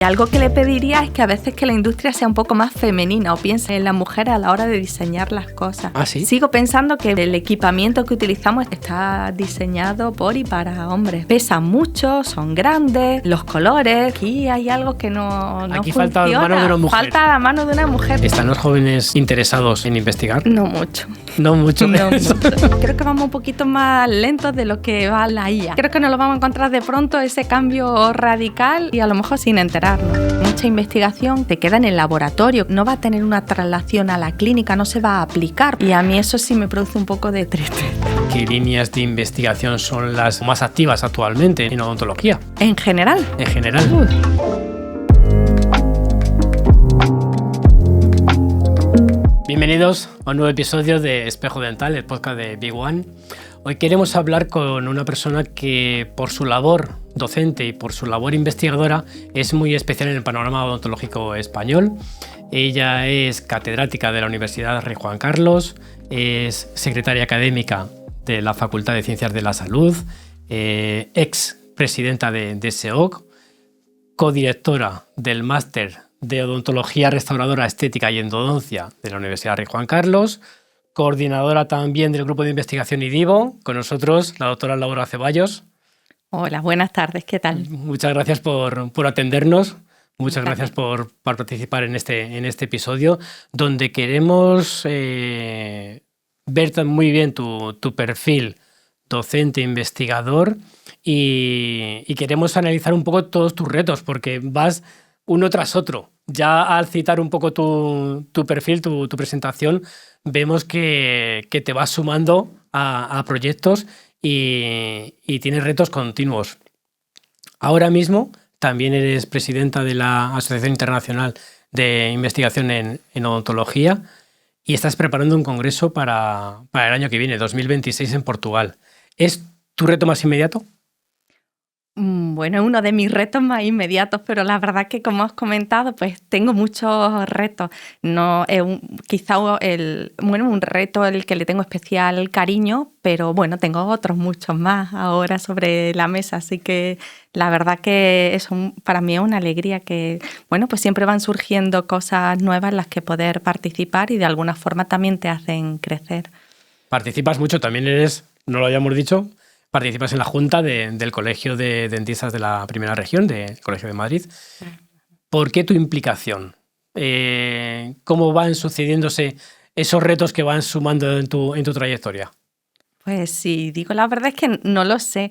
Algo que le pediría es que a veces que la industria sea un poco más femenina o piense en la mujer a la hora de diseñar las cosas. ¿Ah, sí? Sigo pensando que el equipamiento que utilizamos está diseñado por y para hombres. Pesan mucho, son grandes, los colores. Aquí hay algo que no Aquí funciona. falta la mano de una mujer. Falta la mano de una mujer. ¿Están los jóvenes interesados en investigar? No mucho. No mucho. No mucho. Creo que vamos un poquito más lentos de lo que va la IA. Creo que no lo vamos a encontrar de pronto ese cambio radical y a lo mejor sin enterarnos. Mucha investigación te queda en el laboratorio, no va a tener una traslación a la clínica, no se va a aplicar. Y a mí eso sí me produce un poco de tristeza. ¿Qué líneas de investigación son las más activas actualmente en odontología? ¿En general? En general. Bienvenidos a un nuevo episodio de Espejo Dental, el podcast de Big One. Hoy queremos hablar con una persona que por su labor docente y por su labor investigadora es muy especial en el panorama odontológico español. Ella es catedrática de la Universidad Rey Juan Carlos, es secretaria académica de la Facultad de Ciencias de la Salud, ex presidenta de SEOC, codirectora del máster de Odontología Restauradora Estética y Endodoncia de la Universidad Rey Juan Carlos, coordinadora también del grupo de investigación IDIVO, con nosotros la doctora Laura Ceballos. Hola, buenas tardes, ¿qué tal? Muchas gracias por atendernos, muchas gracias por participar en este episodio, donde queremos ver muy bien tu perfil docente, investigador, y queremos analizar un poco todos tus retos, porque vas uno tras otro. Ya al citar un poco tu perfil, tu presentación, vemos que te vas sumando a proyectos y tienes retos continuos. Ahora mismo también eres presidenta de la Asociación Internacional de Investigación en Odontología y estás preparando un congreso para el año que viene, 2026, en Portugal. ¿Es tu reto más inmediato? Bueno, uno de mis retos más inmediatos, pero la verdad que, como has comentado, pues tengo muchos retos. No es un reto el que le tengo especial cariño, pero bueno, tengo otros muchos más ahora sobre la mesa, así que la verdad que eso para mí es una alegría que, bueno, pues siempre van surgiendo cosas nuevas en las que poder participar y de alguna forma también te hacen crecer. Participas mucho, también eres, no lo habíamos dicho, participas en la junta del Colegio de Dentistas de la Primera Región, del Colegio de Madrid. ¿Por qué tu implicación? ¿Cómo van sucediéndose esos retos que van sumando en tu trayectoria? Pues sí, digo la verdad es que no lo sé.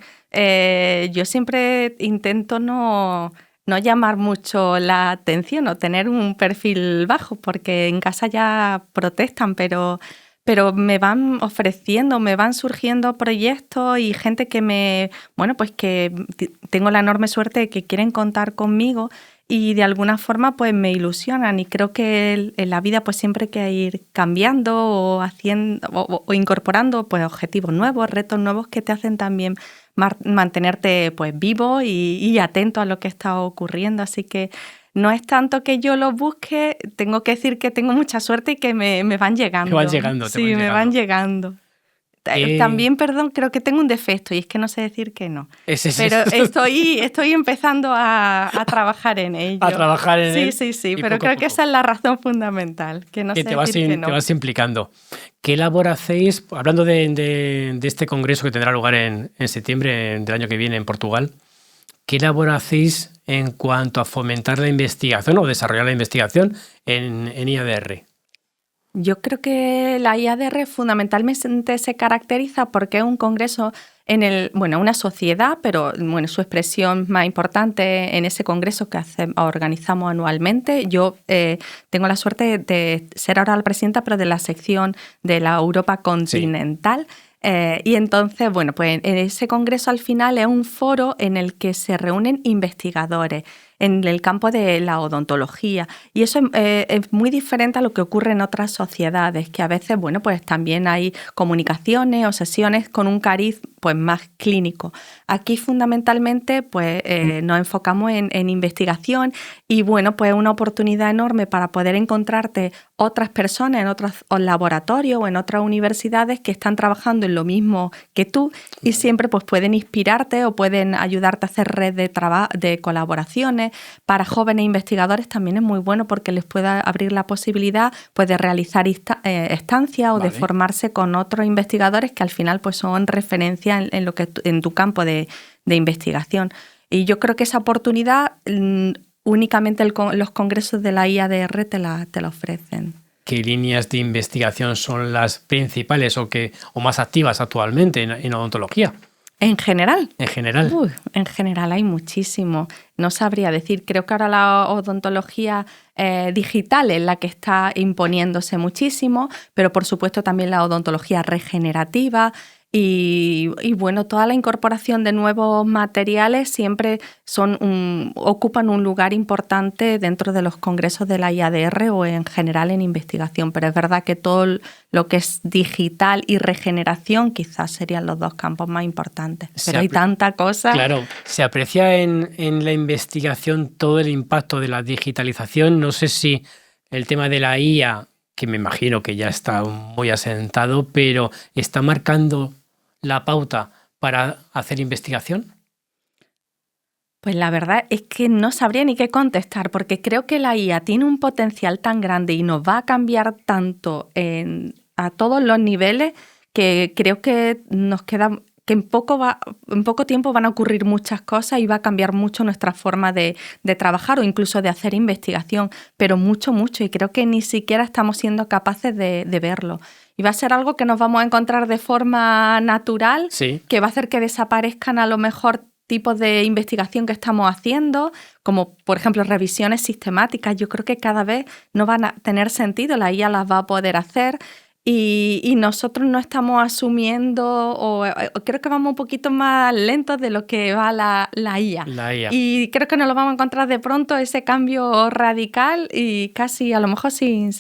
Yo siempre intento no llamar mucho la atención o tener un perfil bajo, porque en casa ya protestan, pero me van ofreciendo, me van surgiendo proyectos y gente que que tengo la enorme suerte de que quieren contar conmigo y de alguna forma pues me ilusionan, y creo que en la vida pues siempre hay que ir cambiando o haciendo o incorporando pues objetivos nuevos, retos nuevos que te hacen también mantenerte pues vivo y atento a lo que está ocurriendo, así que no es tanto que yo lo busque, tengo que decir que tengo mucha suerte y que me van llegando. Me van llegando. También, perdón, creo que tengo un defecto y es que no sé decir que no. Pero estoy empezando a trabajar en ello. A trabajar en ello. Sí, pero creo que esa es la razón fundamental, que no sé decir que no. Te vas implicando. ¿Qué labor hacéis, hablando de este congreso que tendrá lugar en septiembre del año que viene en Portugal? ¿Qué labor hacéis en cuanto a fomentar la investigación o desarrollar la investigación en IADR? Yo creo que la IADR fundamentalmente se caracteriza porque es un congreso una sociedad, pero bueno, su expresión más importante en ese congreso que organizamos anualmente. Yo tengo la suerte de ser ahora la presidenta, pero de la sección de la Europa continental. Sí. Y entonces, bueno, pues en ese congreso al final es un foro en el que se reúnen investigadores en el campo de la odontología. Y eso es muy diferente a lo que ocurre en otras sociedades, que a veces, bueno, pues también hay comunicaciones o sesiones con un cariz pues más clínico. Aquí fundamentalmente pues nos enfocamos en investigación y bueno, pues es una oportunidad enorme para poder encontrarte otras personas en otros laboratorios o en otras universidades que están trabajando en lo mismo que tú y siempre pues pueden inspirarte o pueden ayudarte a hacer red de colaboraciones jóvenes, para jóvenes investigadores también es muy bueno porque les puede abrir la posibilidad pues, de realizar estancias o de formarse con otros investigadores que al final pues, son referencia en tu campo de investigación. Y yo creo que esa oportunidad únicamente los congresos de la IADR te la ofrecen. ¿Qué líneas de investigación son las principales o más activas actualmente en odontología? ¿En general? En general. En general hay muchísimo. No sabría decir. Creo que ahora la odontología digital es la que está imponiéndose muchísimo, pero por supuesto también la odontología regenerativa. Y bueno, toda la incorporación de nuevos materiales siempre ocupan un lugar importante dentro de los congresos de la IADR o en general en investigación. Pero es verdad que todo lo que es digital y regeneración quizás serían los dos campos más importantes. Pero hay tanta cosa. Claro, se aprecia en la investigación todo el impacto de la digitalización. No sé si el tema de la IA, que me imagino que ya está muy asentado, pero ¿está marcando la pauta para hacer investigación? Pues la verdad es que no sabría ni qué contestar, porque creo que la IA tiene un potencial tan grande y nos va a cambiar tanto a todos los niveles que creo que nos queda que en poco tiempo van a ocurrir muchas cosas y va a cambiar mucho nuestra forma de trabajar o incluso de hacer investigación, pero mucho, y creo que ni siquiera estamos siendo capaces de verlo. Y va a ser algo que nos vamos a encontrar de forma natural, sí, que va a hacer que desaparezcan a lo mejor tipos de investigación que estamos haciendo, como por ejemplo revisiones sistemáticas. Yo creo que cada vez no van a tener sentido, la IA las va a poder hacer. Y nosotros no estamos asumiendo, o creo que vamos un poquito más lentos de lo que va la IA. Y creo que nos lo vamos a encontrar de pronto, ese cambio radical y casi a lo mejor sin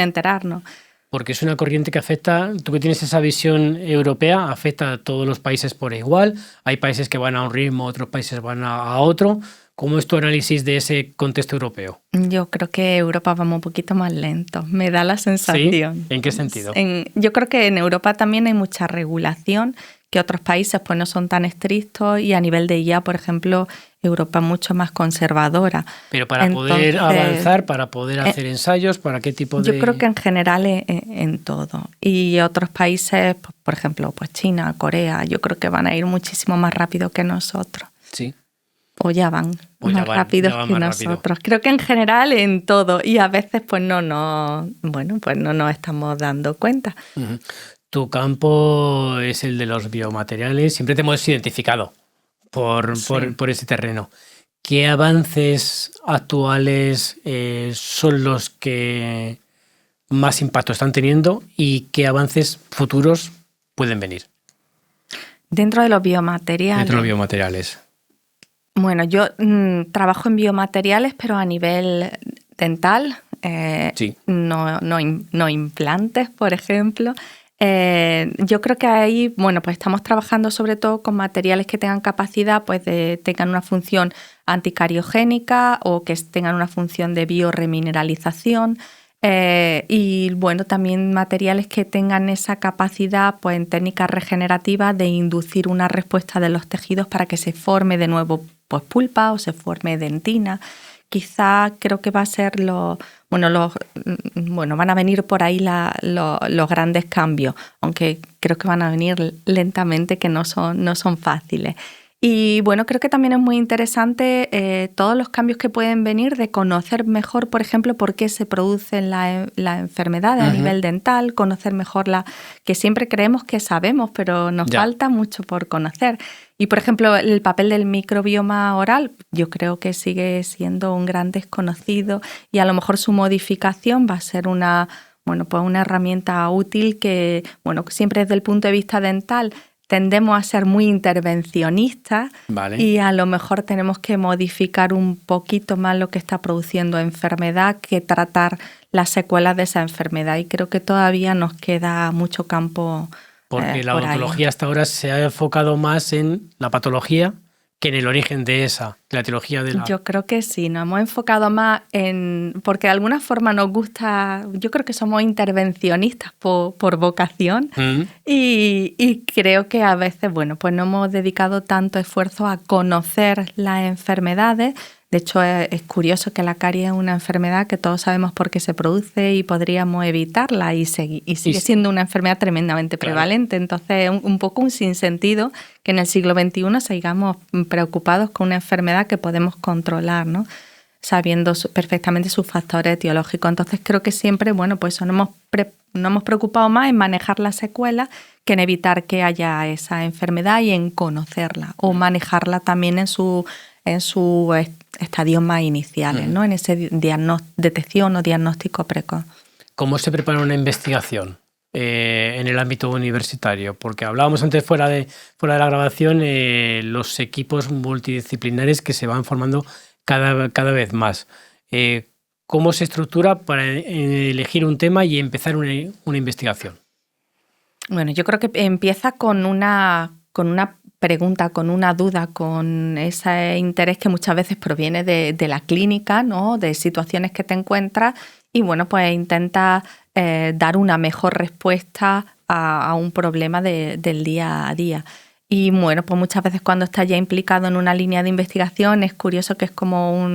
enterarnos. Porque es una corriente que afecta, tú que tienes esa visión europea, afecta a todos los países por igual. Hay países que van a un ritmo, otros países van a otro. ¿Cómo es tu análisis de ese contexto europeo? Yo creo que Europa vamos un poquito más lento, me da la sensación. ¿Sí? ¿En qué sentido? Yo creo que en Europa también hay mucha regulación, que otros países pues no son tan estrictos y a nivel de IA, por ejemplo, Europa es mucho más conservadora. Pero para poder avanzar, para poder hacer ensayos, ¿para qué tipo de...? Yo creo que en general en todo. Y otros países, por ejemplo, pues China, Corea, yo creo que van a ir muchísimo más rápido que nosotros. Sí. O ya van más rápidos que nosotros. Rápido. Creo que en general en todo. Y a veces pues no nos estamos dando cuenta. Uh-huh. Tu campo es el de los biomateriales. Siempre te hemos identificado por ese terreno. ¿Qué avances actuales son los que más impacto están teniendo y qué avances futuros pueden venir? Dentro de los biomateriales. Bueno, yo trabajo en biomateriales, pero a nivel dental, sí. no implantes, por ejemplo. Yo creo que ahí, bueno, pues estamos trabajando sobre todo con materiales que tengan capacidad, pues tengan una función anticariogénica o que tengan una función de bioremineralización. Y bueno, también materiales que tengan esa capacidad pues, en técnicas regenerativas de inducir una respuesta de los tejidos para que se forme de nuevo pues, pulpa o se forme dentina. Quizá creo que va a ser van a venir por ahí los grandes cambios, aunque creo que van a venir lentamente, que no son fáciles. Y bueno, creo que también es muy interesante todos los cambios que pueden venir de conocer mejor, por ejemplo, por qué se producen las enfermedades a nivel dental, conocer mejor que siempre creemos que sabemos, pero nos falta mucho por conocer. Y, por ejemplo, el papel del microbioma oral, yo creo que sigue siendo un gran desconocido y a lo mejor su modificación va a ser una herramienta útil que, siempre desde el punto de vista dental, tendemos a ser muy intervencionistas. Vale. Y a lo mejor tenemos que modificar un poquito más lo que está produciendo enfermedad que tratar las secuelas de esa enfermedad. Y creo que todavía nos queda mucho campo porque la odontología hasta ahora se ha enfocado más en la patología que en el origen de esa, la etiología de la... Yo creo que sí, nos hemos enfocado más porque de alguna forma nos gusta, yo creo que somos intervencionistas por vocación y creo que a veces, pues no hemos dedicado tanto esfuerzo a conocer las enfermedades, De hecho, es curioso que la caries es una enfermedad que todos sabemos por qué se produce y podríamos evitarla y sigue siendo una enfermedad tremendamente prevalente. Entonces, es un poco un sinsentido que en el siglo XXI sigamos preocupados con una enfermedad que podemos controlar, ¿no? Sabiendo perfectamente sus factores etiológicos. Entonces, creo que siempre, bueno, pues nos hemos preocupado más en manejar las secuelas que en evitar que haya esa enfermedad y en conocerla o manejarla también en sus estadios más iniciales, ¿no? En ese detección o diagnóstico precoz. ¿Cómo se prepara una investigación en el ámbito universitario? Porque hablábamos antes fuera de la grabación, los equipos multidisciplinares que se van formando cada vez más. ¿Cómo se estructura para elegir un tema y empezar una investigación? Bueno, yo creo que empieza con una pregunta, con una duda, con ese interés que muchas veces proviene de la clínica, ¿no? De situaciones que te encuentras y, bueno, pues intenta dar una mejor respuesta a un problema del día a día. Y, bueno, pues muchas veces cuando estás ya implicado en una línea de investigación es curioso que es como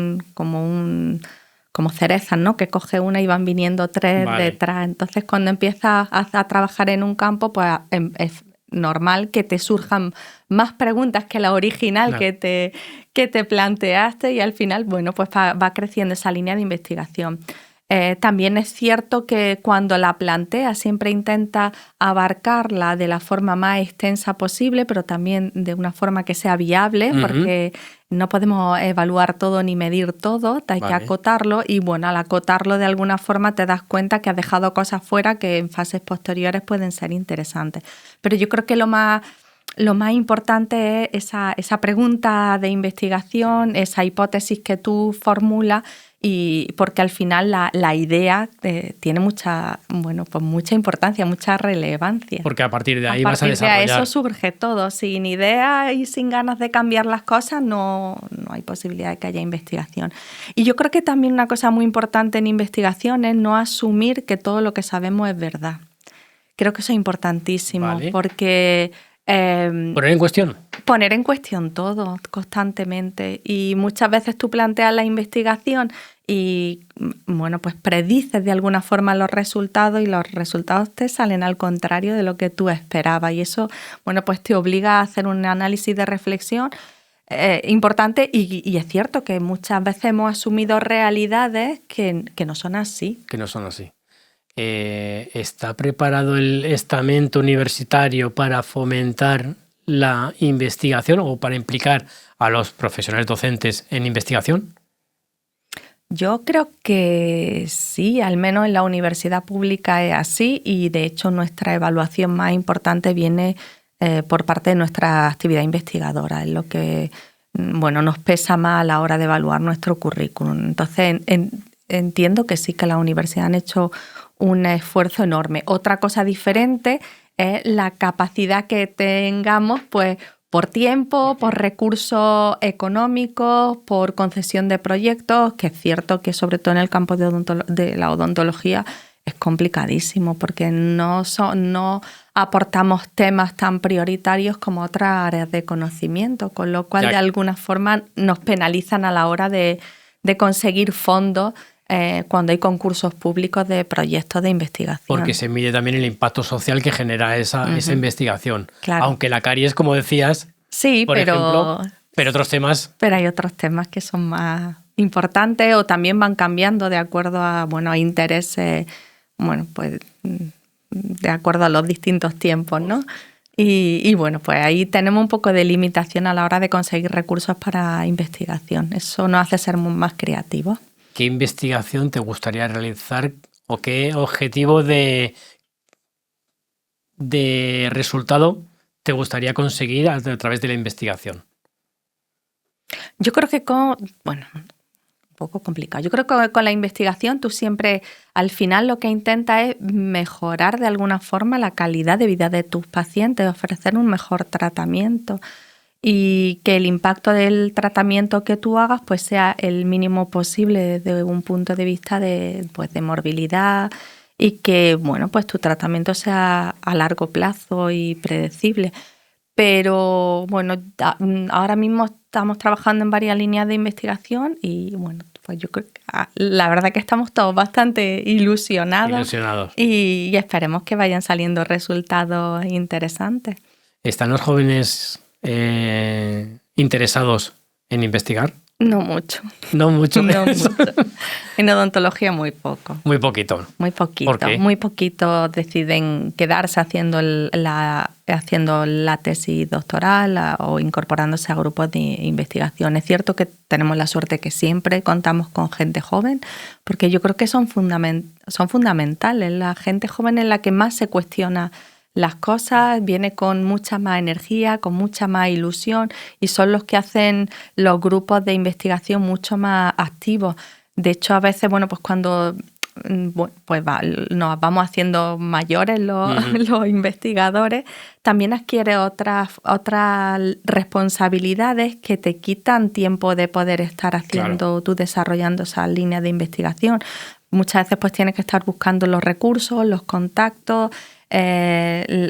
cerezas, ¿no? Que coge una y van viniendo tres detrás. Entonces, cuando empiezas a trabajar en un campo, pues es normal que te surjan más preguntas que la original que te planteaste y al final, bueno, pues va creciendo esa línea de investigación. También es cierto que cuando la planteas siempre intenta abarcarla de la forma más extensa posible, pero también de una forma que sea viable, porque no podemos evaluar todo ni medir todo, hay que acotarlo y bueno, al acotarlo de alguna forma te das cuenta que has dejado cosas fuera que en fases posteriores pueden ser interesantes. Pero yo creo que lo más importante es esa pregunta de investigación, esa hipótesis que tú formulas y porque al final la idea tiene mucha importancia, mucha relevancia. Porque a partir de ahí vas a desarrollar. A partir de eso surge todo. Sin idea y sin ganas de cambiar las cosas no hay posibilidad de que haya investigación. Y yo creo que también una cosa muy importante en investigación es no asumir que todo lo que sabemos es verdad. Creo que eso es importantísimo porque... ¿Poner en cuestión? Poner en cuestión todo constantemente y muchas veces tú planteas la investigación y bueno, pues predices de alguna forma los resultados y los resultados te salen al contrario de lo que tú esperabas y eso, bueno, pues te obliga a hacer un análisis de reflexión importante y es cierto que muchas veces hemos asumido realidades que no son así. Que no son así. ¿Está preparado el estamento universitario para fomentar la investigación o para implicar a los profesionales docentes en investigación? Yo creo que sí, al menos en la universidad pública es así y de hecho nuestra evaluación más importante viene por parte de nuestra actividad investigadora, es lo que nos pesa más a la hora de evaluar nuestro currículum. Entonces entiendo que sí, que la universidad han hecho un esfuerzo enorme. Otra cosa diferente es la capacidad que tengamos, pues, por tiempo, por recursos económicos, por concesión de proyectos, que es cierto que sobre todo en el campo de la odontología es complicadísimo porque no aportamos temas tan prioritarios como otras áreas de conocimiento, con lo cual de alguna forma nos penalizan a la hora de conseguir fondos cuando hay concursos públicos de proyectos de investigación. Porque se mide también el impacto social que genera esa investigación. Claro. Aunque la caries, como decías, sí, por ejemplo, pero otros temas... Pero hay otros temas que son más importantes o también van cambiando de acuerdo a intereses, pues de acuerdo a los distintos tiempos, ¿no? Y bueno, pues ahí tenemos un poco de limitación a la hora de conseguir recursos para investigación. Eso nos hace ser más creativos. ¿Qué investigación te gustaría realizar o qué objetivo de resultado te gustaría conseguir a través de la investigación? Yo creo que un poco complicado. Yo creo que con la investigación tú siempre, al final, lo que intentas es mejorar de alguna forma la calidad de vida de tus pacientes, ofrecer un mejor tratamiento y que el impacto del tratamiento que tú hagas pues sea el mínimo posible desde un punto de vista de morbilidad y que pues tu tratamiento sea a largo plazo y predecible. Pero bueno, ahora mismo estamos trabajando en varias líneas de investigación y bueno, pues yo creo que la verdad que estamos todos bastante ilusionados. Y esperemos que vayan saliendo resultados interesantes. ¿Están los jóvenes interesados en investigar? No mucho. No mucho. No mucho. En odontología muy poco. Muy poquito. Muy poquito. ¿Por qué? Muy poquito deciden quedarse haciendo la tesis doctoral o incorporándose a grupos de investigación. Es cierto que tenemos la suerte que siempre contamos con gente joven, porque yo creo que son fundamentales. La gente joven es la que más se cuestiona las cosas, viene con mucha más energía, con mucha más ilusión y son los que hacen los grupos de investigación mucho más activos. De hecho, a veces, bueno, pues cuando nos vamos haciendo mayores los investigadores, también adquiere otras responsabilidades que te quitan tiempo de poder estar haciendo, tú desarrollando esas líneas de investigación. Muchas veces pues tienes que estar buscando los recursos, los contactos,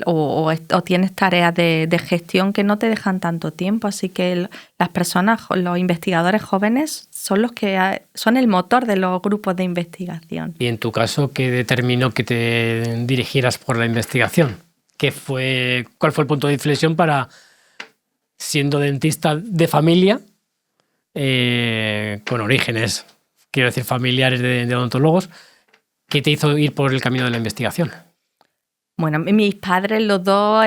o tienes tareas de gestión que no te dejan tanto tiempo, así que las personas, los investigadores jóvenes son los que son el motor de los grupos de investigación. Y en tu caso, ¿qué determinó que te dirigieras por la investigación? ¿Cuál fue el punto de inflexión para, siendo dentista de familia, con orígenes, quiero decir, familiares de odontólogos, qué te hizo ir por el camino de la investigación? Bueno, mis padres, los dos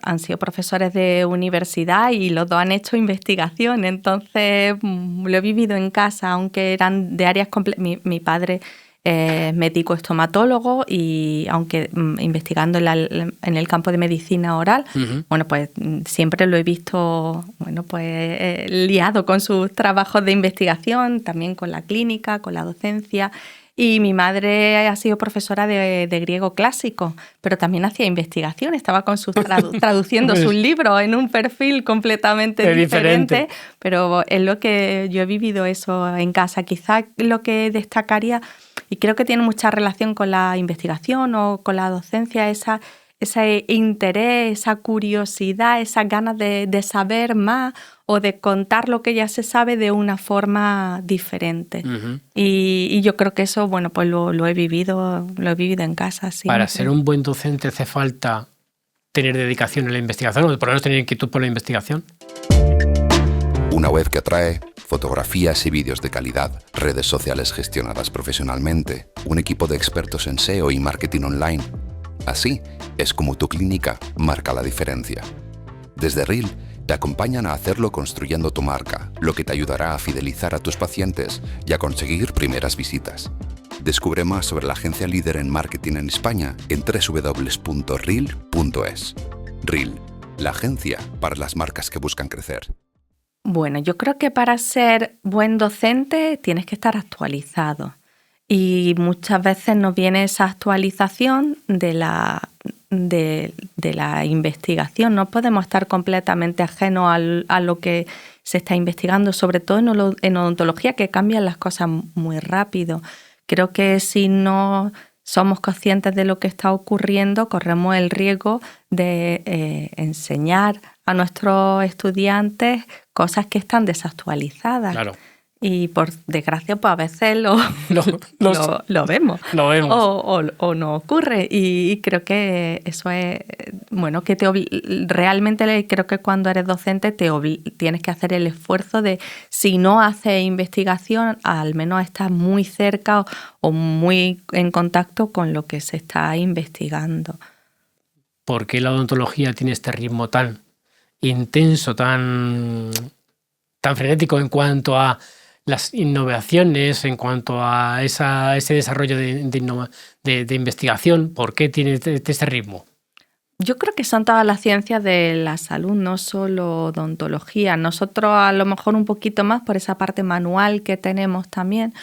han sido profesores de universidad y los dos han hecho investigación, entonces lo he vivido en casa, aunque eran de áreas completas. Mi padre es médico estomatólogo y aunque investigando en el campo de medicina oral, bueno, pues siempre lo he visto, bueno, pues liado con sus trabajos de investigación, también con la clínica, con la docencia. Y mi madre ha sido profesora de griego clásico, pero también hacía investigación, estaba con sus traduciendo sus libros en un perfil completamente diferente, pero es lo que yo he vivido eso en casa. Quizá lo que destacaría, y creo que tiene mucha relación con la investigación o con la docencia, ese interés, esa curiosidad, esas ganas de saber más o de contar lo que ya se sabe de una forma diferente. Y yo creo que eso, bueno, pues lo he vivido en casa. Sí. Para ser un buen docente hace falta tener dedicación en la investigación o por lo menos tener inquietud por la investigación. Una web que atrae, fotografías y vídeos de calidad, redes sociales gestionadas profesionalmente, un equipo de expertos en SEO y marketing online. Así es como tu clínica marca la diferencia. Desde RIL te acompañan a hacerlo construyendo tu marca, lo que te ayudará a fidelizar a tus pacientes y a conseguir primeras visitas. Descubre más sobre la agencia líder en marketing en España en www.ril.es. RIL, la agencia para las marcas que buscan crecer. Bueno, yo creo que para ser buen docente tienes que estar actualizado. Y muchas veces nos viene esa actualización de la investigación. No podemos estar completamente ajenos a lo que se está investigando, sobre todo en odontología, que cambian las cosas muy rápido. Creo que si no somos conscientes de lo que está ocurriendo, corremos el riesgo de enseñar a nuestros estudiantes cosas que están desactualizadas. Claro. Y por desgracia, pues a veces lo vemos. Lo vemos. O no ocurre. Y creo que eso es, bueno, que realmente creo que cuando eres docente tienes que hacer el esfuerzo de, si no haces investigación, al menos estás muy cerca o muy en contacto con lo que se está investigando. ¿Por qué la odontología tiene este ritmo tan intenso, tan frenético en cuanto a las innovaciones, en cuanto a ese desarrollo de investigación? ¿Por qué tiene este ritmo? Yo creo que son todas las ciencias de la salud, no solo odontología. Nosotros a lo mejor un poquito más por esa parte manual que tenemos también,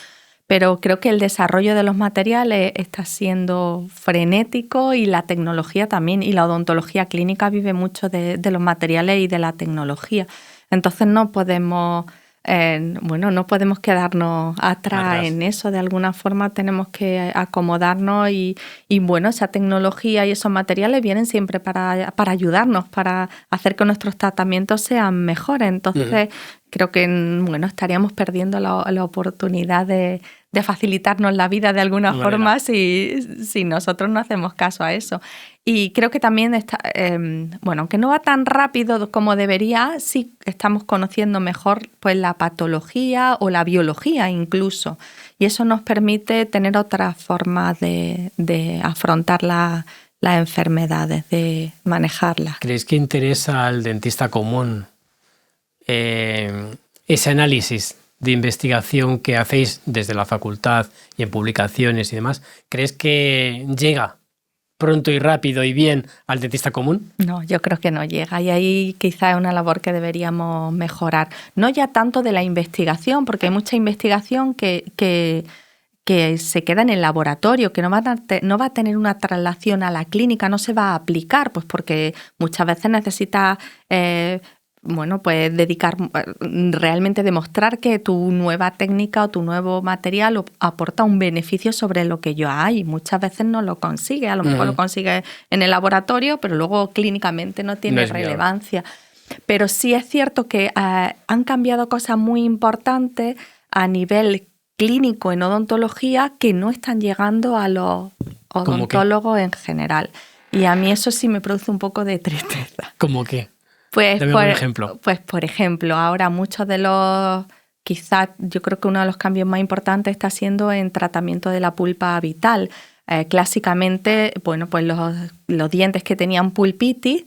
pero creo que el desarrollo de los materiales está siendo frenético y la tecnología también, y la odontología clínica vive mucho de los materiales y de la tecnología. Entonces no podemos bueno, no podemos quedarnos atrás en eso. De alguna forma tenemos que acomodarnos y bueno, esa tecnología y esos materiales vienen siempre para ayudarnos, para hacer que nuestros tratamientos sean mejores. Entonces, creo que bueno, estaríamos perdiendo la oportunidad de facilitarnos la vida de alguna forma si nosotros no hacemos caso a eso. Y creo que también está, bueno, aunque no va tan rápido como debería, sí estamos conociendo mejor pues la patología o la biología incluso. Y eso nos permite tener otras formas de afrontar las enfermedades, de manejarlas. ¿Crees que interesa al dentista común ese análisis de investigación que hacéis desde la facultad y en publicaciones y demás? ¿Crees que llega pronto y rápido y bien al dentista común? No, yo creo que no llega y ahí quizá es una labor que deberíamos mejorar. No ya tanto de la investigación, porque hay mucha investigación que se queda en el laboratorio, que no va a tener una traslación a la clínica, no se va a aplicar, pues porque muchas veces necesita bueno, pues realmente demostrar que tu nueva técnica o tu nuevo material aporta un beneficio sobre lo que ya hay. Muchas veces no lo consigue, a lo mejor lo consigue en el laboratorio, pero luego clínicamente no tiene relevancia. Pero sí es cierto que han cambiado cosas muy importantes a nivel clínico en odontología que no están llegando a los odontólogos en general. Y a mí eso sí me produce un poco de tristeza. ¿Cómo qué? Pues, dame un ejemplo. Pues, por ejemplo, ahora muchos de los... Quizás yo creo que uno de los cambios más importantes está siendo en tratamiento de la pulpa vital. Clásicamente, bueno, pues los dientes que tenían pulpitis,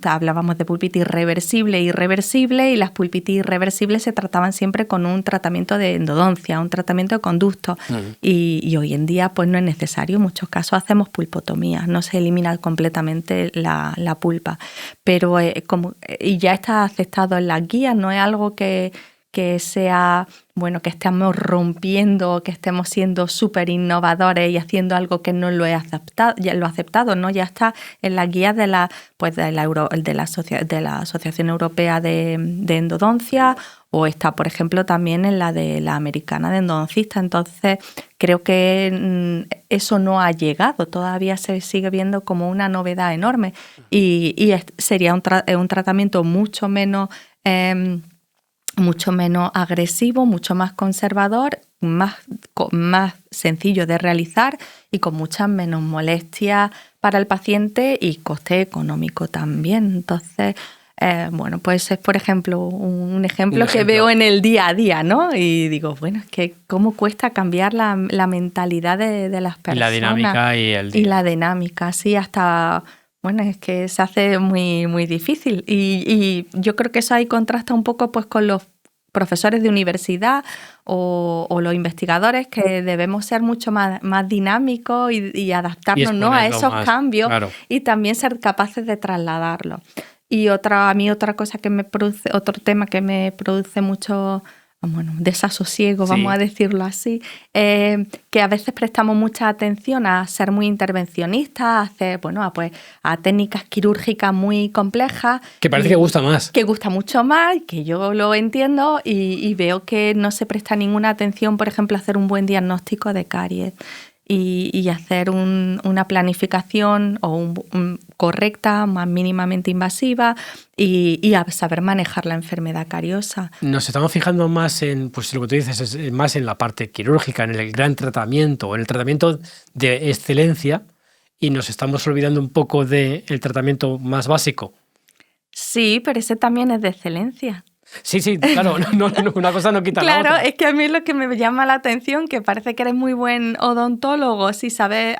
hablábamos de pulpitis reversible e irreversible, y las pulpitis irreversibles se trataban siempre con un tratamiento de endodoncia, un tratamiento de conducto. Y hoy en día pues no es necesario. En muchos casos hacemos pulpotomía, no se elimina completamente la pulpa. Pero y ya está aceptado en las guías, no es algo que sea, bueno, que estemos rompiendo, que estemos siendo súper innovadores y haciendo algo que no lo he aceptado, ya lo he aceptado, ¿no? Ya está en las guías de la Asociación Europea de Endodoncia, o está, por ejemplo, también en la de la Americana de Endodoncistas. Entonces, creo que eso no ha llegado, todavía se sigue viendo como una novedad enorme y sería un tratamiento mucho menos agresivo, mucho más conservador, más sencillo de realizar y con muchas menos molestias para el paciente y coste económico también. Entonces, bueno, pues es, por ejemplo, un ejemplo que veo en el día a día, ¿no? Y digo, bueno, es que cómo cuesta cambiar la mentalidad de las personas. Y la dinámica y el día. Y la dinámica, sí, hasta... Bueno, es que se hace muy, muy difícil y yo creo que eso ahí contrasta un poco pues con los profesores de universidad o los investigadores, que debemos ser mucho más dinámicos y adaptarnos, ¿no?, a esos cambios, claro, y también ser capaces de trasladarlo. Y a mí otra cosa que me produce, otro tema que me produce mucho... bueno, desasosiego, vamos a decirlo así, que a veces prestamos mucha atención a ser muy intervencionistas, a técnicas quirúrgicas muy complejas. Que parece que gusta más. Que gusta mucho más, que yo lo entiendo y veo que no se presta ninguna atención, por ejemplo, a hacer un buen diagnóstico de caries y hacer una planificación correcta, más mínimamente invasiva y a saber manejar la enfermedad cariosa. Nos estamos fijando más en, pues lo que tú dices, es más en la parte quirúrgica, en el gran tratamiento, en el tratamiento de excelencia, y nos estamos olvidando un poco del tratamiento más básico. Sí, pero ese también es de excelencia. Sí, claro, no, una cosa no quita la otra. Claro, es que a mí lo que me llama la atención, que parece que eres muy buen odontólogo si sabes,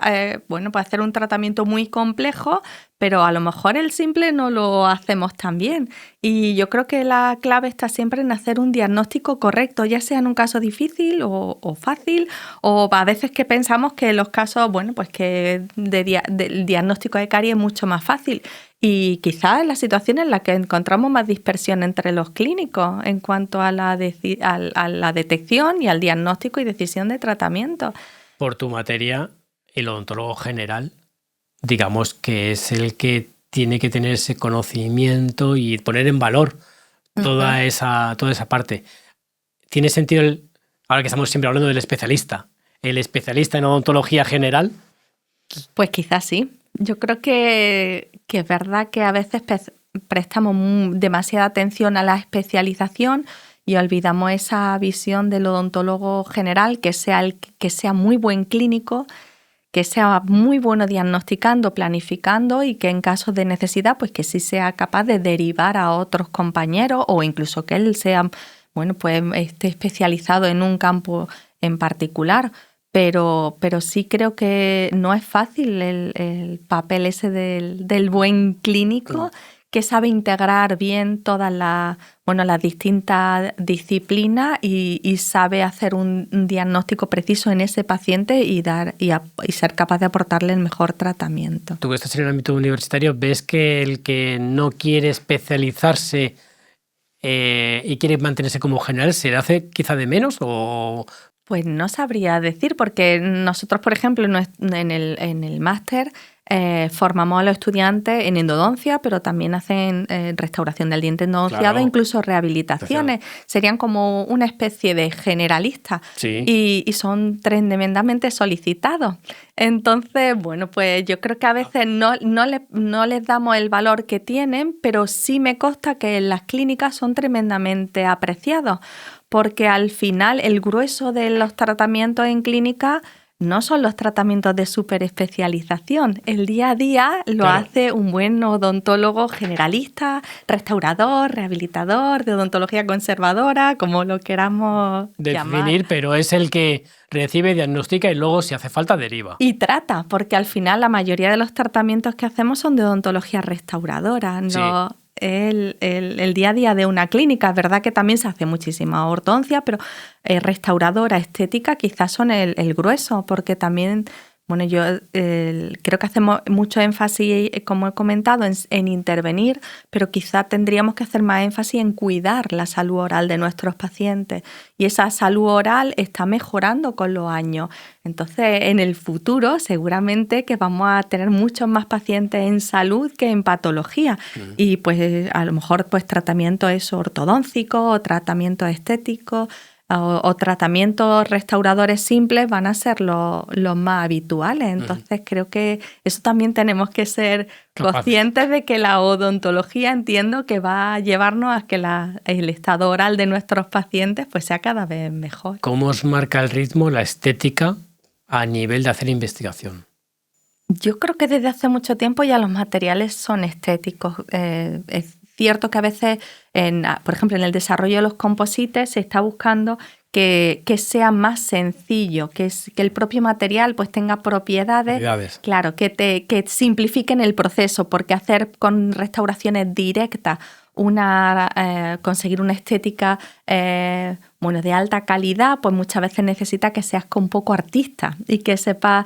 pues hacer un tratamiento muy complejo, pero a lo mejor el simple no lo hacemos tan bien. Y yo creo que la clave está siempre en hacer un diagnóstico correcto, ya sea en un caso difícil o fácil, o a veces que pensamos que los casos, pues que del diagnóstico de caries es mucho más fácil. Y quizás en las situaciones en las que encontramos más dispersión entre los clínicos en cuanto a la detección y al diagnóstico y decisión de tratamiento. Por tu materia, el odontólogo general, digamos que es el que tiene que tener ese conocimiento y poner en valor toda esa parte. ¿Tiene sentido, ahora que estamos siempre hablando del especialista, el especialista en odontología general? Pues quizás sí. Yo creo que es verdad que a veces prestamos demasiada atención a la especialización y olvidamos esa visión del odontólogo general, que sea muy buen clínico, que sea muy bueno diagnosticando, planificando y que en caso de necesidad, pues que sí sea capaz de derivar a otros compañeros o incluso que él sea, bueno, pues esté especializado en un campo en particular. Pero sí creo que no es fácil el papel ese del buen clínico que sabe integrar bien todas las distintas disciplinas y sabe hacer un diagnóstico preciso en ese paciente y ser capaz de aportarle el mejor tratamiento. Tú que estás en el ámbito universitario, ¿ves que el que no quiere especializarse y quiere mantenerse como general se le hace quizá de menos o...? Pues no sabría decir, porque nosotros, por ejemplo, en el máster formamos a los estudiantes en endodoncia, pero también hacen restauración del diente endodonciado, claro, incluso rehabilitaciones. Serían como una especie de generalistas, sí, y son tremendamente solicitados. Entonces, bueno, pues yo creo que a veces no les damos el valor que tienen, pero sí me consta que en las clínicas son tremendamente apreciados, porque al final el grueso de los tratamientos en clínica no son los tratamientos de superespecialización. El día a día lo hace un buen odontólogo generalista, restaurador, rehabilitador, de odontología conservadora, como lo queramos llamar. Pero es el que recibe, diagnostica y luego, si hace falta, deriva. Y trata, porque al final la mayoría de los tratamientos que hacemos son de odontología restauradora, no... Sí. El día a día de una clínica. Es verdad que también se hace muchísima ortodoncia, pero restauradora, estética quizás son el grueso, porque también, bueno, yo creo que hacemos mucho énfasis, como he comentado, en intervenir, pero quizá tendríamos que hacer más énfasis en cuidar la salud oral de nuestros pacientes. Y esa salud oral está mejorando con los años. Entonces, en el futuro, seguramente que vamos a tener muchos más pacientes en salud que en patología. Y pues a lo mejor pues tratamientos ortodóncicos o tratamientos estéticos o tratamientos restauradores simples van a ser los más habituales. Entonces creo que eso también tenemos que ser conscientes de que la odontología, entiendo que va a llevarnos a que el estado oral de nuestros pacientes pues sea cada vez mejor. ¿Cómo os marca el ritmo la estética a nivel de hacer investigación? Yo creo que desde hace mucho tiempo ya los materiales son estéticos. Es cierto que a veces, por ejemplo, en el desarrollo de los composites se está buscando que sea más sencillo, que el propio material pues tenga propiedades. Claro, que simplifiquen el proceso, porque hacer con restauraciones directas conseguir una estética de alta calidad, pues muchas veces necesita que seas un poco artista y que sepas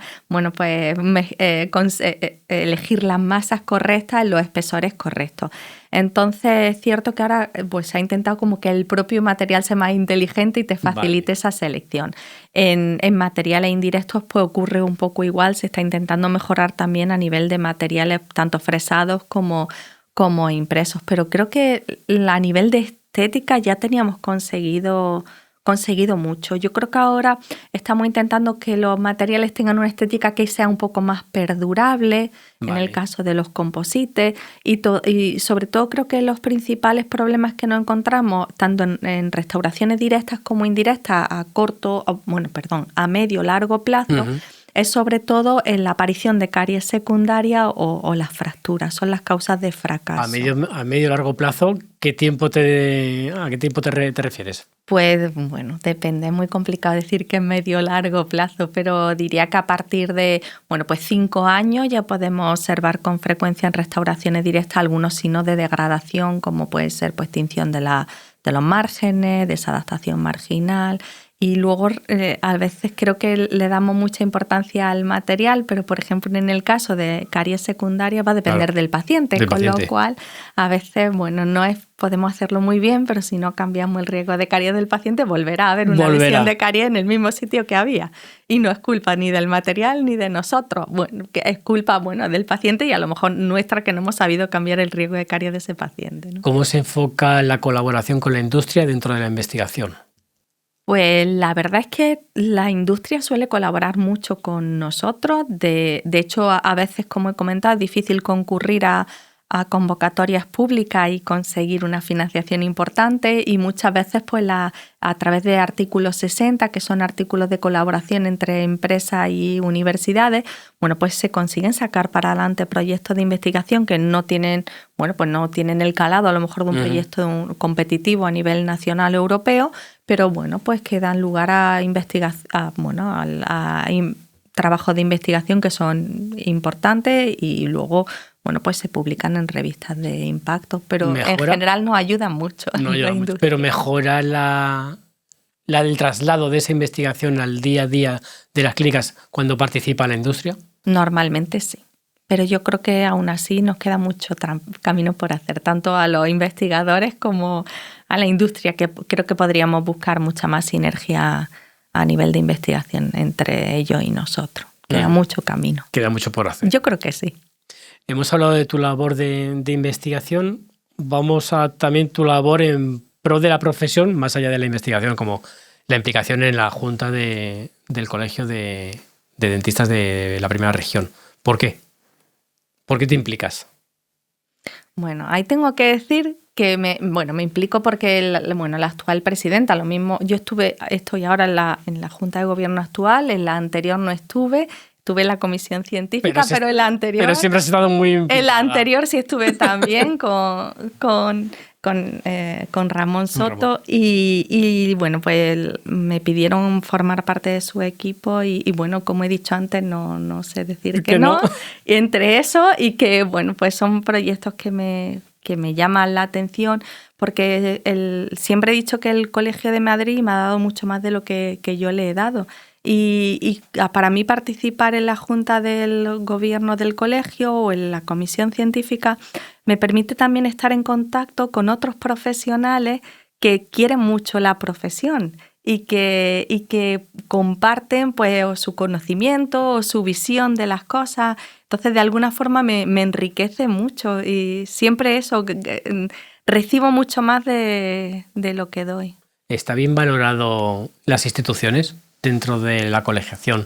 elegir las masas correctas en los espesores correctos. Entonces es cierto que ahora pues se ha intentado como que el propio material sea más inteligente y te facilite esa selección. En materiales indirectos pues ocurre un poco igual, se está intentando mejorar también a nivel de materiales tanto fresados como impresos, pero creo que a nivel de estética ya teníamos conseguido mucho. Yo creo que ahora estamos intentando que los materiales tengan una estética que sea un poco más perdurable, en el caso de los composites, y sobre todo creo que los principales problemas que nos encontramos, tanto en restauraciones directas como indirectas, a medio largo plazo, es sobre todo en la aparición de caries secundaria o las fracturas, son las causas de fracaso. A medio largo plazo, ¿a qué tiempo te refieres? Pues bueno, depende, es muy complicado decir que es medio largo plazo, pero diría que a partir de 5 años ya podemos observar con frecuencia en restauraciones directas algunos signos de degradación, como puede ser pues tinción de los márgenes, desadaptación marginal. Y luego a veces creo que le damos mucha importancia al material, pero por ejemplo en el caso de caries secundaria va a depender del paciente, lo cual a veces, bueno, podemos hacerlo muy bien, pero si no cambiamos el riesgo de caries del paciente, volverá a haber una lesión de caries en el mismo sitio que había. Y no es culpa ni del material ni de nosotros. Bueno, que es culpa, del paciente y a lo mejor nuestra, que no hemos sabido cambiar el riesgo de caries de ese paciente, ¿no? ¿Cómo se enfoca la colaboración con la industria dentro de la investigación? Pues la verdad es que la industria suele colaborar mucho con nosotros. De hecho, a veces, como he comentado, es difícil concurrir a convocatorias públicas y conseguir una financiación importante, y muchas veces pues a través de artículos 60, que son artículos de colaboración entre empresas y universidades, pues se consiguen sacar para adelante proyectos de investigación que no tienen, no tienen el calado a lo mejor de un proyecto competitivo a nivel nacional o europeo, pero pues que dan lugar a trabajos de investigación que son importantes y luego pues se publican en revistas de impacto, pero en general nos ayudan mucho. Pero mejora el traslado de esa investigación al día a día de las clínicas cuando participa la industria. Normalmente sí, pero yo creo que aún así nos queda mucho camino por hacer, tanto a los investigadores como a la industria, que creo que podríamos buscar mucha más sinergia a nivel de investigación entre ellos y nosotros. Queda mucho camino. Queda mucho por hacer. Yo creo que sí. Hemos hablado de tu labor de investigación. Vamos a también tu labor en pro de la profesión, más allá de la investigación, como la implicación en la Junta del Colegio de Dentistas de la Primera Región. ¿Por qué? ¿Por qué te implicas? Bueno, ahí tengo que decir que me implico porque la actual presidenta, lo mismo, estoy ahora en la Junta de Gobierno actual, en la anterior no estuve en la comisión científica, pero en la anterior... Pero siempre has estado muy implicada. En la anterior sí estuve también con Ramón Soto y pues me pidieron formar parte de su equipo y como he dicho antes, no sé decir que no. Y entre eso y que pues son proyectos que me llaman la atención, porque siempre he dicho que el Colegio de Madrid me ha dado mucho más de lo que yo le he dado. Y para mí participar en la Junta del Gobierno del colegio o en la comisión científica me permite también estar en contacto con otros profesionales que quieren mucho la profesión y que comparten pues o su conocimiento o su visión de las cosas. Entonces, de alguna forma me enriquece mucho y siempre eso, recibo mucho más de lo que doy. ¿Está bien valorado las instituciones dentro de la colegiación?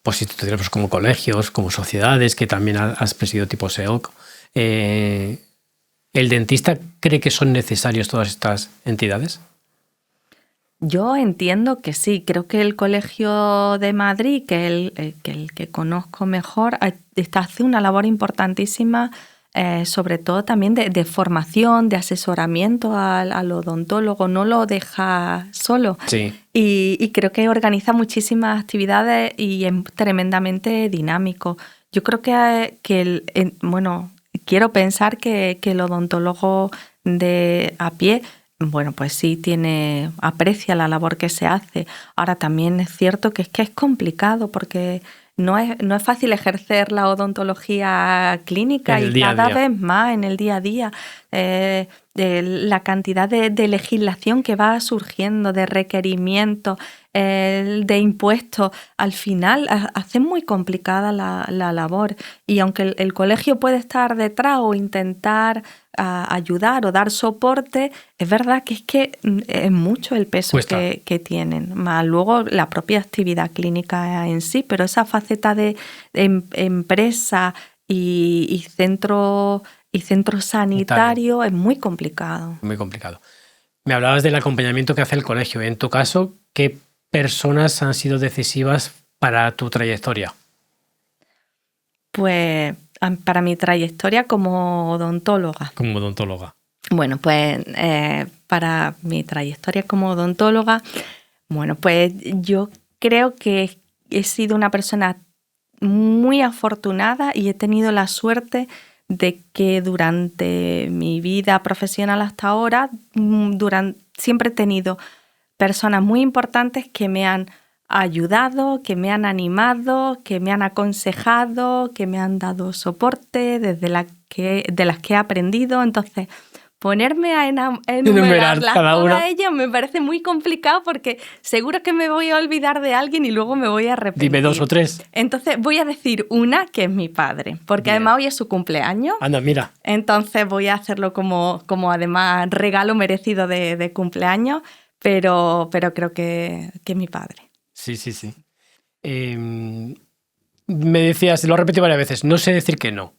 Pues instituciones como colegios, como sociedades, que también has presidido tipo SEOC. ¿El dentista cree que son necesarios todas estas entidades? Yo entiendo que sí. Creo que el Colegio de Madrid, que el que conozco mejor, hace una labor importantísima, sobre todo también de formación, de asesoramiento al odontólogo, no lo deja solo. Sí. Y creo que organiza muchísimas actividades y es tremendamente dinámico. Yo creo quiero pensar que el odontólogo de a pie, pues sí aprecia la labor que se hace. Ahora también es cierto que es complicado porque no es fácil ejercer la odontología clínica y cada vez más en el día a día. La cantidad de legislación que va surgiendo, de requerimientos, de impuestos, al final hace muy complicada la labor. Y aunque el colegio puede estar detrás o intentar ayudar o dar soporte, es verdad que es mucho el peso que tienen. Más luego la propia actividad clínica en sí, pero esa faceta de empresa y centro sanitario es muy complicado. Muy complicado. Me hablabas del acompañamiento que hace el colegio. En tu caso, ¿qué personas han sido decisivas para tu trayectoria? Pues para mi trayectoria como odontóloga. Como odontóloga. Bueno, pues para mi trayectoria como odontóloga, pues yo creo que he sido una persona muy afortunada y he tenido la suerte de que durante mi vida profesional hasta ahora, siempre he tenido personas muy importantes que me han ayudado, que me han animado, que me han aconsejado, que me han dado soporte de las que he aprendido. Entonces, ponerme a enumerarlas todas ellas me parece muy complicado porque seguro que me voy a olvidar de alguien y luego me voy a arrepentir. Dime 2 o 3. Entonces voy a decir una, que es mi padre, porque además hoy es su cumpleaños. Anda, mira. Entonces voy a hacerlo como además regalo merecido de cumpleaños, pero creo que es mi padre. Sí. Me decías, lo he repetido varias veces, no sé decir que no.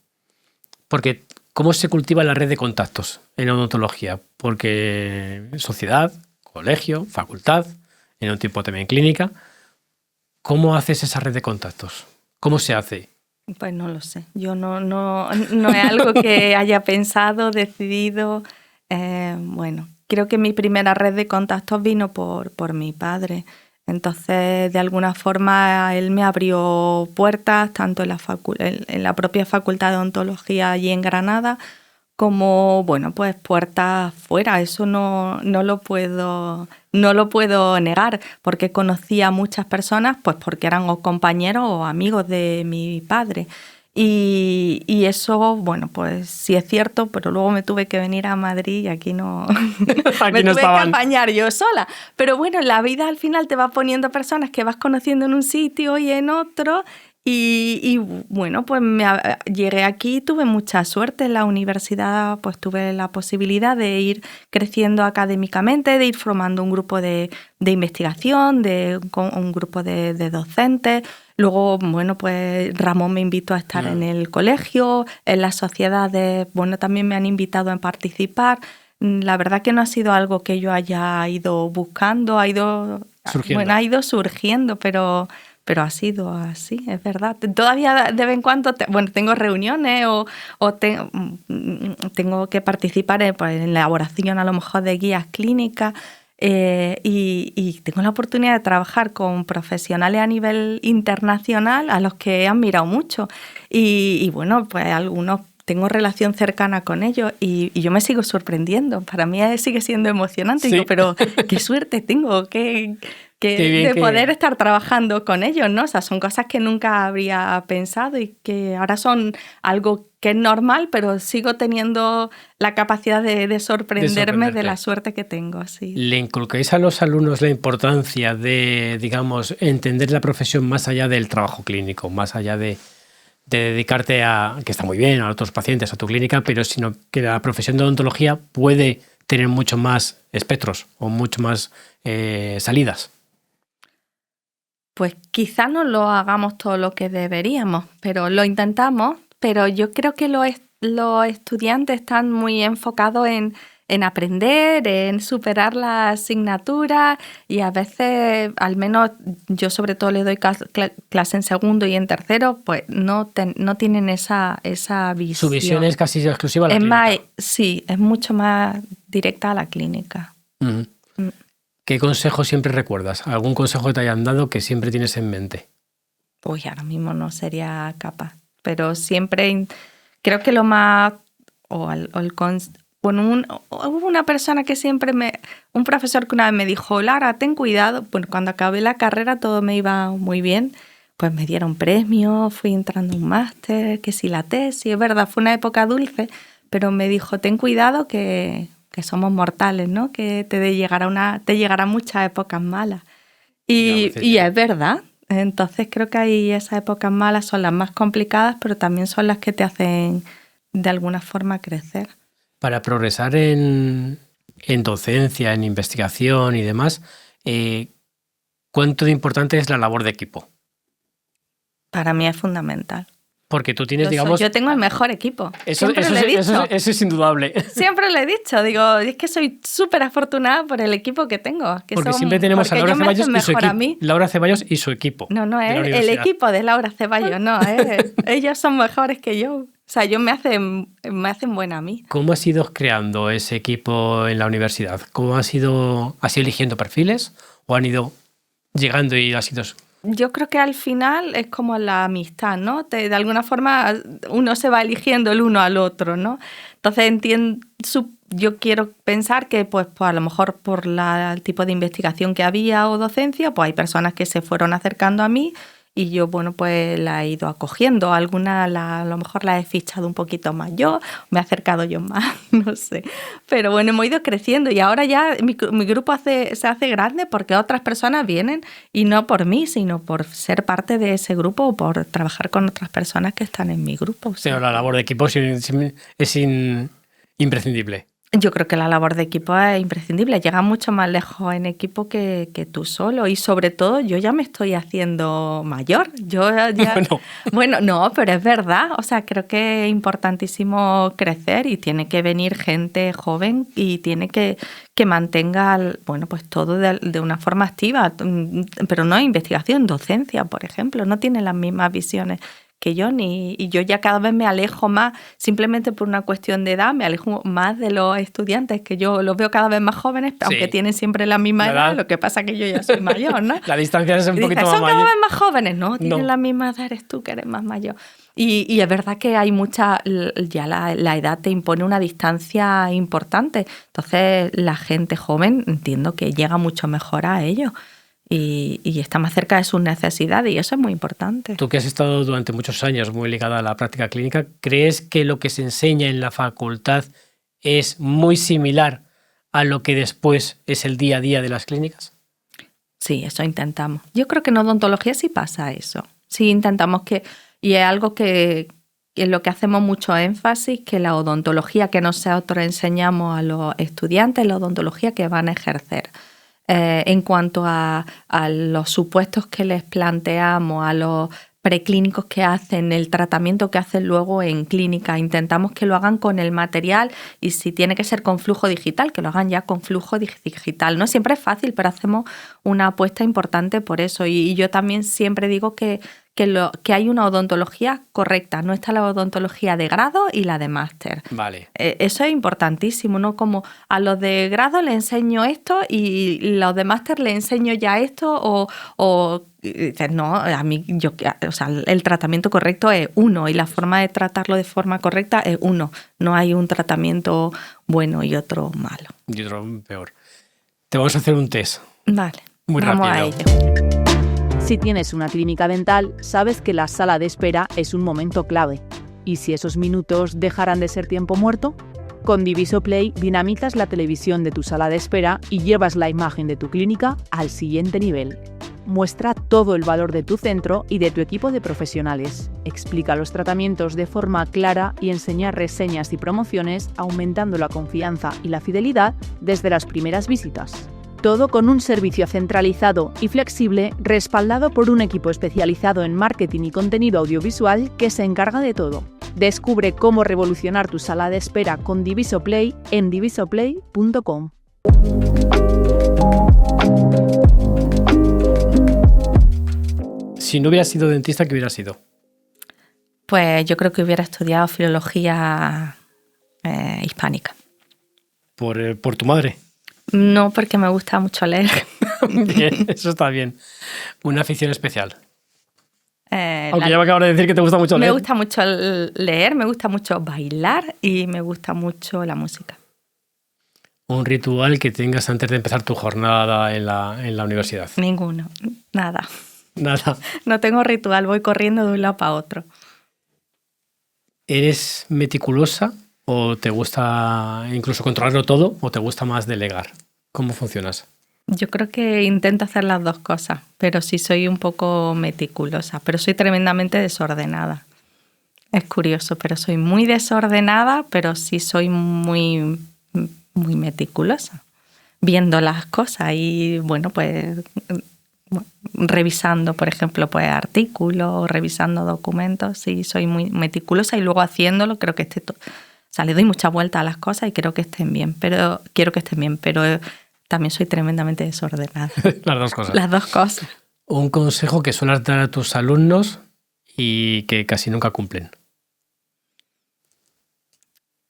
Porque ¿cómo se cultiva la red de contactos en odontología? Porque sociedad, colegio, facultad, en un tipo también clínica. ¿Cómo haces esa red de contactos? ¿Cómo se hace? Pues no lo sé. Yo no es algo que haya pensado, decidido. Bueno, creo que mi primera red de contactos vino por mi padre. Entonces, de alguna forma, él me abrió puertas, tanto en la propia Facultad de Odontología allí en Granada, como, bueno, pues puertas fuera. Eso no lo puedo negar, porque conocí a muchas personas, pues porque eran o compañeros o amigos de mi padre. Y eso, bueno, pues sí es cierto, pero luego me tuve que venir a Madrid y aquí no... me tuve que apañar yo sola. Pero bueno, la vida al final te va poniendo personas que vas conociendo en un sitio y en otro. Y bueno, pues llegué aquí, tuve mucha suerte en la universidad, pues tuve la posibilidad de ir creciendo académicamente, de ir formando un grupo de investigación, un grupo de docentes. Luego, bueno, pues Ramón me invitó a estar en el colegio, en las sociedades, bueno, también me han invitado a participar. La verdad que no ha sido algo que yo haya ido buscando, ha ido surgiendo, pero ha sido así, es verdad. Todavía de vez en cuando tengo reuniones o tengo que participar en elaboración a lo mejor de guías clínicas. Y tengo la oportunidad de trabajar con profesionales a nivel internacional a los que he admirado mucho. Y bueno, pues algunos tengo relación cercana con ellos y yo me sigo sorprendiendo. Para mí sigue siendo emocionante. Sí. Digo, pero qué suerte tengo de poder estar trabajando con ellos, ¿no? O sea, son cosas que nunca habría pensado y que ahora son algo que es normal, pero sigo teniendo la capacidad de sorprenderme de la suerte que tengo. Sí. ¿Le inculcáis a los alumnos la importancia de, digamos, entender la profesión más allá del trabajo clínico, más allá de dedicarte a, que está muy bien, a otros pacientes, a tu clínica, pero sino que la profesión de odontología puede tener mucho más espectros o mucho más salidas? Pues quizá no lo hagamos todo lo que deberíamos, pero lo intentamos. Pero yo creo que los estudiantes están muy enfocados en aprender, en superar la asignatura y a veces, al menos yo sobre todo le doy clase en segundo y en tercero, pues no tienen esa visión. Su visión es casi exclusiva a la clínica. Sí, es mucho más directa a la clínica. Uh-huh. ¿Qué consejo siempre recuerdas? ¿Algún consejo que te hayan dado que siempre tienes en mente? Pues ahora mismo no sería capaz. Pero siempre creo que lo más... hubo una persona que siempre un profesor que una vez me dijo, Lara, ten cuidado. Bueno, cuando acabé la carrera todo me iba muy bien. Pues me dieron premios, fui entrando a un máster, que si la tesis, es verdad, fue una época dulce, pero me dijo, ten cuidado que somos mortales, ¿no? Que te llegarán muchas épocas malas. Y es verdad. Entonces creo que ahí esas épocas malas son las más complicadas, pero también son las que te hacen de alguna forma crecer. Para progresar en docencia, en investigación y demás, ¿cuánto de importante es la labor de equipo? Para mí es fundamental. Porque tú tienes, digamos... Yo tengo el mejor equipo. Eso es indudable. Siempre lo he dicho. Digo, es que soy súper afortunada por el equipo que tengo. Porque siempre tenemos a Laura Ceballos y su equipo. Laura Ceballos y su equipo. No, es el equipo de Laura Ceballos. No, ellos son mejores que yo. O sea, ellos me hacen buena a mí. ¿Cómo has ido creando ese equipo en la universidad? ¿Cómo has ido eligiendo perfiles? ¿O han ido llegando y has ido...? Yo creo que al final es como la amistad, ¿no? De alguna forma uno se va eligiendo el uno al otro, ¿no? Entonces yo quiero pensar que pues a lo mejor por el tipo de investigación que había o docencia, pues hay personas que se fueron acercando a mí y yo, bueno, pues la he ido acogiendo. Algunas a lo mejor la he fichado un poquito más yo, me he acercado yo más, no sé. Pero bueno, hemos ido creciendo y ahora ya mi grupo se hace grande porque otras personas vienen y no por mí, sino por ser parte de ese grupo o por trabajar con otras personas que están en mi grupo. Pero la labor de equipo es imprescindible. Yo creo que la labor de equipo es imprescindible. Llega mucho más lejos en equipo que tú solo. Y sobre todo, yo ya me estoy haciendo mayor. Yo ya... Bueno, no, pero es verdad. O sea, creo que es importantísimo crecer y tiene que venir gente joven y tiene que mantenga, bueno, pues todo de una forma activa. Pero no investigación, docencia, por ejemplo. No tiene las mismas visiones que yo, y yo ya cada vez me alejo más, simplemente por una cuestión de edad, me alejo más de los estudiantes, que yo los veo cada vez más jóvenes, aunque tienen siempre la misma edad, lo que pasa es que yo ya soy mayor, ¿no? La distancia es un poquito más mayor. Son mayor. cada vez más jóvenes, ¿no? Tienen la misma edad, eres tú que eres más mayor. Y es verdad que hay ya la edad te impone una distancia importante, entonces la gente joven entiendo que llega mucho mejor a ello. Y está más cerca de sus necesidades y eso es muy importante. Tú que has estado durante muchos años muy ligada a la práctica clínica, ¿crees que lo que se enseña en la facultad es muy similar a lo que después es el día a día de las clínicas? Sí, eso intentamos. Yo creo que en odontología sí pasa eso. Sí intentamos y es algo que en lo que hacemos mucho énfasis, que la odontología que nosotros enseñamos a los estudiantes, la odontología que van a ejercer. En cuanto a los supuestos que les planteamos, a los preclínicos que hacen, el tratamiento que hacen luego en clínica, intentamos que lo hagan con el material y si tiene que ser con flujo digital, que lo hagan ya con flujo digital. No siempre es fácil, pero hacemos una apuesta importante por eso y yo también siempre digo que hay una odontología correcta, no está la odontología de grado y la de máster. Vale. Eso es importantísimo, ¿no? Como a los de grado les enseño esto y los de máster les enseño ya esto o no, a mí o sea, el tratamiento correcto es uno y la forma de tratarlo de forma correcta es uno. No hay un tratamiento bueno y otro malo. Y otro peor. Te vamos a hacer un test. Vale. Muy vamos rápido. A ello. Si tienes una clínica dental, sabes que la sala de espera es un momento clave. ¿Y si esos minutos dejaran de ser tiempo muerto? Con Diviso Play dinamitas la televisión de tu sala de espera y llevas la imagen de tu clínica al siguiente nivel. Muestra todo el valor de tu centro y de tu equipo de profesionales. Explica los tratamientos de forma clara y enseña reseñas y promociones, aumentando la confianza y la fidelidad desde las primeras visitas. Todo con un servicio centralizado y flexible, respaldado por un equipo especializado en marketing y contenido audiovisual que se encarga de todo. Descubre cómo revolucionar tu sala de espera con Diviso Play en divisoplay.com. Si no hubieras sido dentista, ¿qué hubieras sido? Pues yo creo que hubiera estudiado filología hispánica. ¿Por tu madre? No, porque me gusta mucho leer. Bien, eso está bien. Una afición especial. Aunque ya me acabas de decir que te gusta mucho leer. Me gusta mucho leer, me gusta mucho bailar y me gusta mucho la música. Un ritual que tengas antes de empezar tu jornada en la universidad. Ninguno, nada. Nada. No tengo ritual, voy corriendo de un lado para otro. ¿Eres meticulosa o te gusta incluso controlarlo todo o te gusta más delegar? ¿Cómo funcionas? Yo creo que intento hacer las dos cosas, pero sí soy un poco meticulosa, pero soy tremendamente desordenada. Es curioso, pero soy muy desordenada, pero sí soy muy, muy meticulosa, viendo las cosas y, bueno, pues revisando, por ejemplo, pues artículos, revisando documentos, sí, soy muy meticulosa y luego haciéndolo creo que esté todo. O sea, le doy mucha vuelta a las cosas y quiero que estén bien, pero también soy tremendamente desordenada. Las dos cosas. Las dos cosas. Un consejo que suelas dar a tus alumnos y que casi nunca cumplen.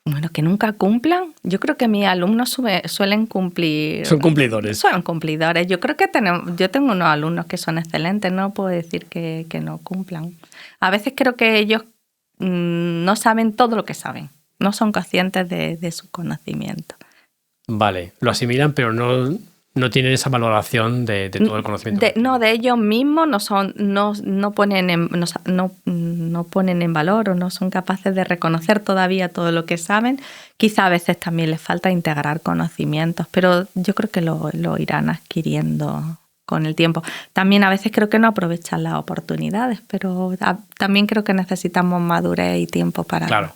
Bueno, que nunca cumplan. Yo creo que mis alumnos suelen cumplir. Son cumplidores. Son cumplidores. Yo creo que yo tengo unos alumnos que son excelentes, no puedo decir que no cumplan. A veces creo que ellos no saben todo lo que saben. no son conscientes de su conocimiento. Vale, lo asimilan, pero no tienen esa valoración de todo el conocimiento. De ellos mismos no ponen en valor o no son capaces de reconocer todavía todo lo que saben. Quizá a veces también les falta integrar conocimientos, pero yo creo que lo irán adquiriendo con el tiempo. También a veces creo que no aprovechan las oportunidades, pero también creo que necesitamos madurez y tiempo para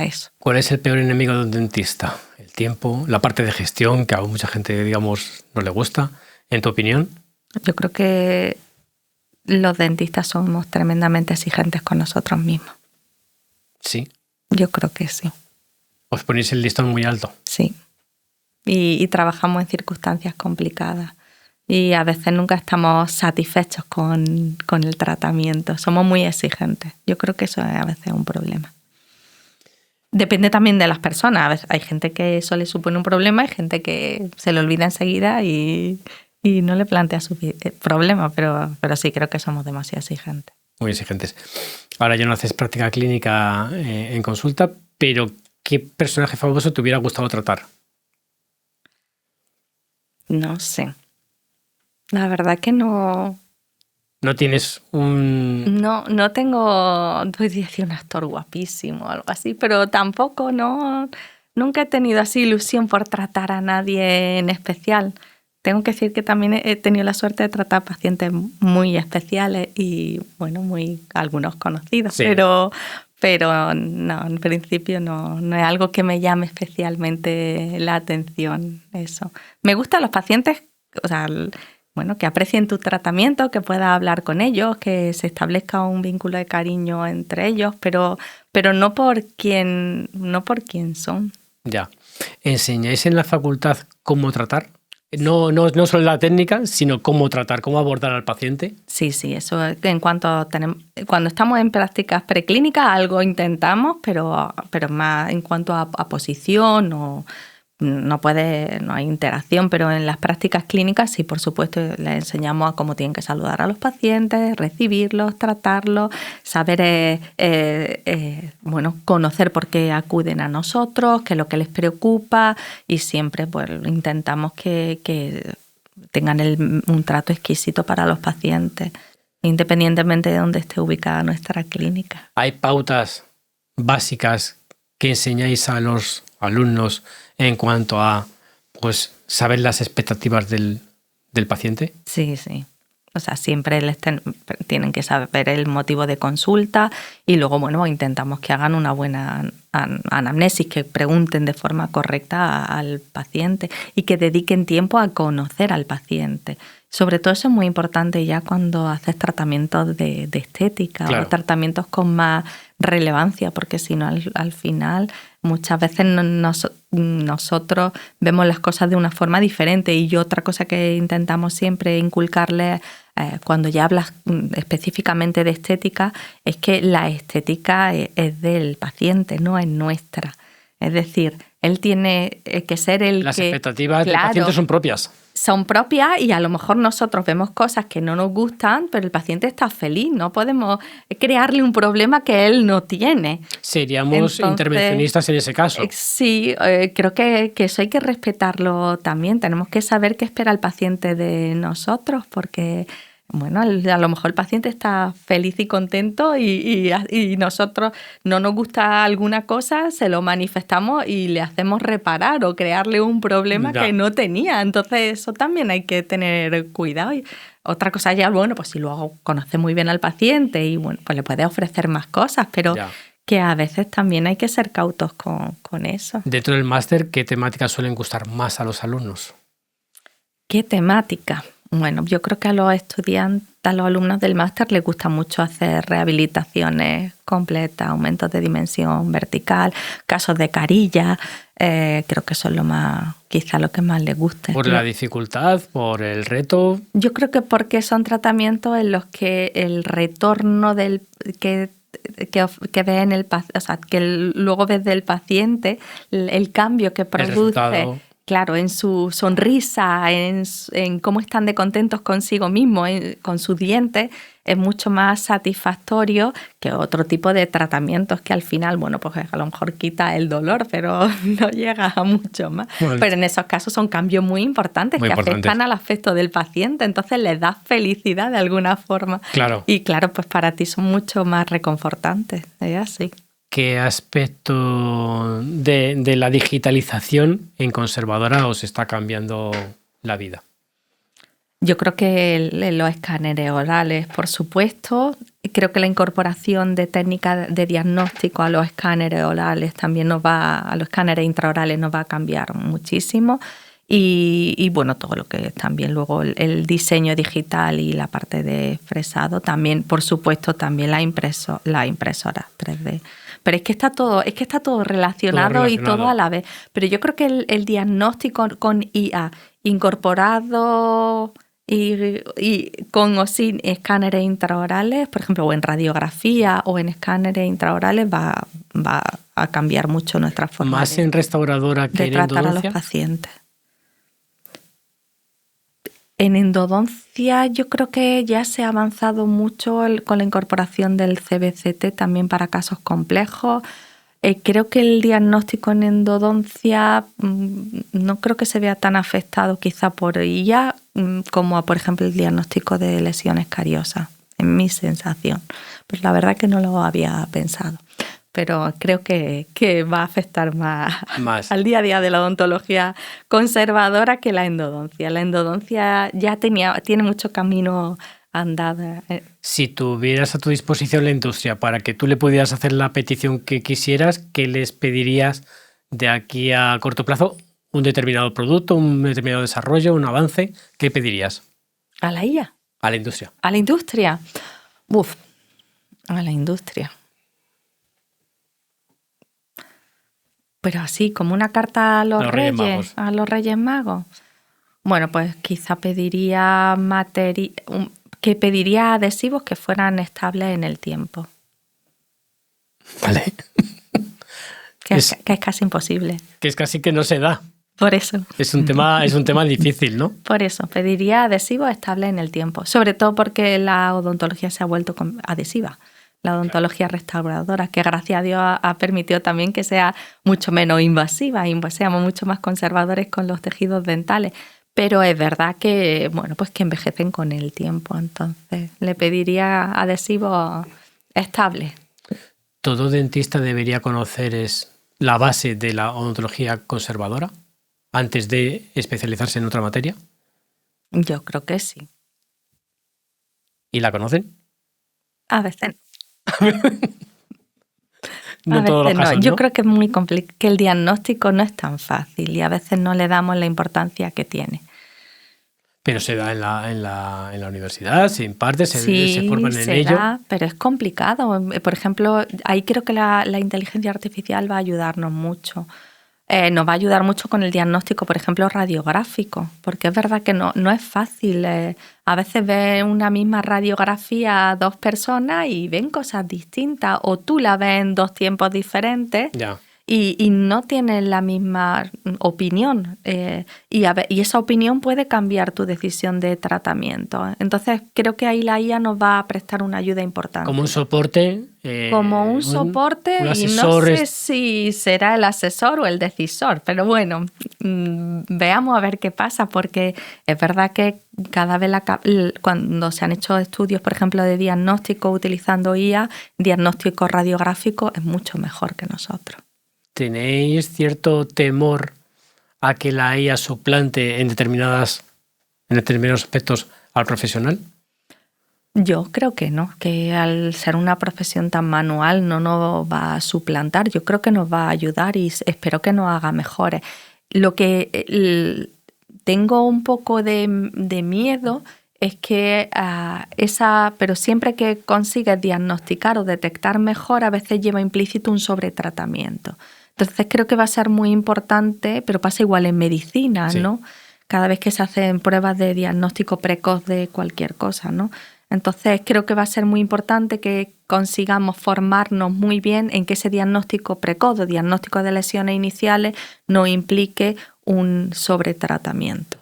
eso. ¿Cuál es el peor enemigo de un dentista? El tiempo, la parte de gestión, que a mucha gente, digamos, no le gusta. ¿En tu opinión? Yo creo que los dentistas somos tremendamente exigentes con nosotros mismos. Sí. Yo creo que sí. ¿Os ponéis el listón muy alto? Sí. Y trabajamos en circunstancias complicadas. Y a veces nunca estamos satisfechos con el tratamiento. Somos muy exigentes. Yo creo que eso es a veces un problema. Depende también de las personas. A veces hay gente que eso le supone un problema, hay gente que se le olvida enseguida y no le plantea su problema, pero sí creo que somos demasiado exigentes. Muy exigentes. Ahora ya no haces práctica clínica en consulta, pero ¿qué personaje famoso te hubiera gustado tratar? No sé. La verdad que no... ¿No tienes un...? No tengo... Voy a decir un actor guapísimo o algo así, pero tampoco, nunca he tenido así ilusión por tratar a nadie en especial. Tengo que decir que también he tenido la suerte de tratar pacientes muy especiales y, bueno, algunos conocidos, sí. Pero no, en principio no es algo que me llame especialmente la atención eso. Me gustan los pacientes, o sea, bueno, que aprecien tu tratamiento, que puedas hablar con ellos, que se establezca un vínculo de cariño entre ellos, pero no por quién son. Ya. ¿Enseñáis en la facultad cómo tratar? No solo la técnica, sino cómo tratar, cómo abordar al paciente. Sí, eso cuando estamos en prácticas preclínicas algo intentamos, pero más en cuanto a posición no hay interacción, pero en las prácticas clínicas sí, por supuesto, les enseñamos a cómo tienen que saludar a los pacientes, recibirlos, tratarlos, saber, conocer por qué acuden a nosotros, qué es lo que les preocupa y siempre pues intentamos que tengan un trato exquisito para los pacientes, independientemente de dónde esté ubicada nuestra clínica. ¿Hay pautas básicas que enseñáis a los alumnos en cuanto a pues saber las expectativas del paciente? Sí. O sea, siempre tienen que saber el motivo de consulta y luego, bueno, intentamos que hagan una buena anamnesis, que pregunten de forma correcta al paciente y que dediquen tiempo a conocer al paciente. Sobre todo eso es muy importante ya cuando haces tratamientos de estética, claro, o tratamientos con más relevancia, porque si no al final muchas veces nosotros vemos las cosas de una forma diferente y otra cosa que intentamos siempre inculcarles cuando ya hablas específicamente de estética es que la estética es del paciente, no es nuestra. Es decir, él tiene que ser el Las que... Las expectativas del paciente son propias. Son propias y a lo mejor nosotros vemos cosas que no nos gustan, pero el paciente está feliz. No podemos crearle un problema que él no tiene. Seríamos intervencionistas en ese caso. Sí, creo que eso hay que respetarlo también. Tenemos que saber qué espera el paciente de nosotros porque... Bueno, a lo mejor el paciente está feliz y contento y nosotros no nos gusta alguna cosa, se lo manifestamos y le hacemos reparar o crearle un problema que no tenía. Entonces eso también hay que tener cuidado. Y otra cosa ya, bueno, pues si luego conoce muy bien al paciente y bueno, pues le puede ofrecer más cosas, pero que a veces también hay que ser cautos con eso. Dentro del máster, ¿qué temáticas suelen gustar más a los alumnos? ¿Qué temática? Bueno, yo creo que a los estudiantes, a los alumnos del máster les gusta mucho hacer rehabilitaciones completas, aumentos de dimensión vertical, casos de carilla. Creo que eso es quizá lo que más les guste. ¿Por la dificultad? ¿Por el reto? Yo creo que porque son tratamientos en los que el retorno que ves en el paciente, o sea, que luego ves del paciente, el cambio que produce. claro, en su sonrisa, en cómo están de contentos consigo mismos, con sus dientes, es mucho más satisfactorio que otro tipo de tratamientos que al final, bueno, pues a lo mejor quita el dolor, pero no llega a mucho más. Vale. Pero en esos casos son cambios muy importantes que afectan al afecto del paciente, entonces les da felicidad de alguna forma. Claro. Y claro, pues para ti son mucho más reconfortantes, es así. ¿Qué aspecto de la digitalización en Conservadora os está cambiando la vida? Yo creo que los escáneres orales, por supuesto. Creo que la incorporación de técnicas de diagnóstico a los escáneres orales también a los escáneres intraorales nos va a cambiar muchísimo. Y bueno, todo lo que es también luego el diseño digital y la parte de fresado, también, por supuesto, también la impresora 3D. Pero es que está todo relacionado y todo a la vez. Pero yo creo que el diagnóstico con IA incorporado y con o sin escáneres intraorales, por ejemplo, o en radiografía o en escáneres intraorales, va a cambiar mucho nuestra forma ¿Más en restauradora que de en tratar a los endodoncia? pacientes. En endodoncia yo creo que ya se ha avanzado mucho con la incorporación del CBCT también para casos complejos. Creo que el diagnóstico en endodoncia no creo que se vea tan afectado quizá por IA como por ejemplo el diagnóstico de lesiones cariosas, en mi sensación. Pues la verdad que no lo había pensado. Pero creo que va a afectar más al día a día de la odontología conservadora que la endodoncia. La endodoncia ya tiene mucho camino andado. Si tuvieras a tu disposición la industria para que tú le pudieras hacer la petición que quisieras, ¿qué les pedirías de aquí a corto plazo? ¿Un determinado producto, un determinado desarrollo, un avance? ¿Qué pedirías? ¿A la IA? A la industria. ¿A la industria? A la industria. Pero así, como una carta a los Reyes Magos. Bueno, pues quizá pediría pediría adhesivos que fueran estables en el tiempo. Vale. Que es casi imposible. Que es casi que no se da. Por eso. Es un tema difícil, ¿no? Por eso, pediría adhesivos estables en el tiempo. Sobre todo porque la odontología se ha vuelto adhesiva. La odontología restauradora, que gracias a Dios ha permitido también que sea mucho menos invasiva y seamos mucho más conservadores con los tejidos dentales. Pero es verdad que, bueno, pues que envejecen con el tiempo. Entonces, le pediría adhesivos estables. ¿Todo dentista debería conocer la base de la odontología conservadora antes de especializarse en otra materia? Yo creo que sí. ¿Y la conocen? A veces No en todos los casos, ¿no? Yo creo que es muy complicado, que el diagnóstico no es tan fácil y a veces no le damos la importancia que tiene. Pero se da en la universidad, se imparte, se forman en ello. Da, pero es complicado. Por ejemplo, ahí creo que la inteligencia artificial va a ayudarnos mucho. Nos va a ayudar mucho con el diagnóstico, por ejemplo, radiográfico, porque es verdad que no es fácil. A veces ves una misma radiografía a dos personas y ven cosas distintas, o tú la ves en dos tiempos diferentes. Ya. Y no tienen la misma opinión y esa opinión puede cambiar tu decisión de tratamiento. Entonces creo que ahí la IA nos va a prestar una ayuda importante. Como un soporte. Un soporte y no sé si será el asesor o el decisor, pero bueno, veamos a ver qué pasa, porque es verdad que cada vez cuando se han hecho estudios, por ejemplo, de diagnóstico utilizando IA, diagnóstico radiográfico es mucho mejor que nosotros. ¿Tenéis cierto temor a que la IA suplante en determinados aspectos al profesional? Yo creo que no, que al ser una profesión tan manual no nos va a suplantar. Yo creo que nos va a ayudar y espero que nos haga mejores. Lo que tengo un poco de miedo es que pero siempre que consigues diagnosticar o detectar mejor, a veces lleva implícito un sobretratamiento. Entonces creo que va a ser muy importante, pero pasa igual en medicina, sí, ¿no? Cada vez que se hacen pruebas de diagnóstico precoz de cualquier cosa, ¿no? Entonces creo que va a ser muy importante que consigamos formarnos muy bien en que ese diagnóstico precoz o diagnóstico de lesiones iniciales no implique un sobretratamiento,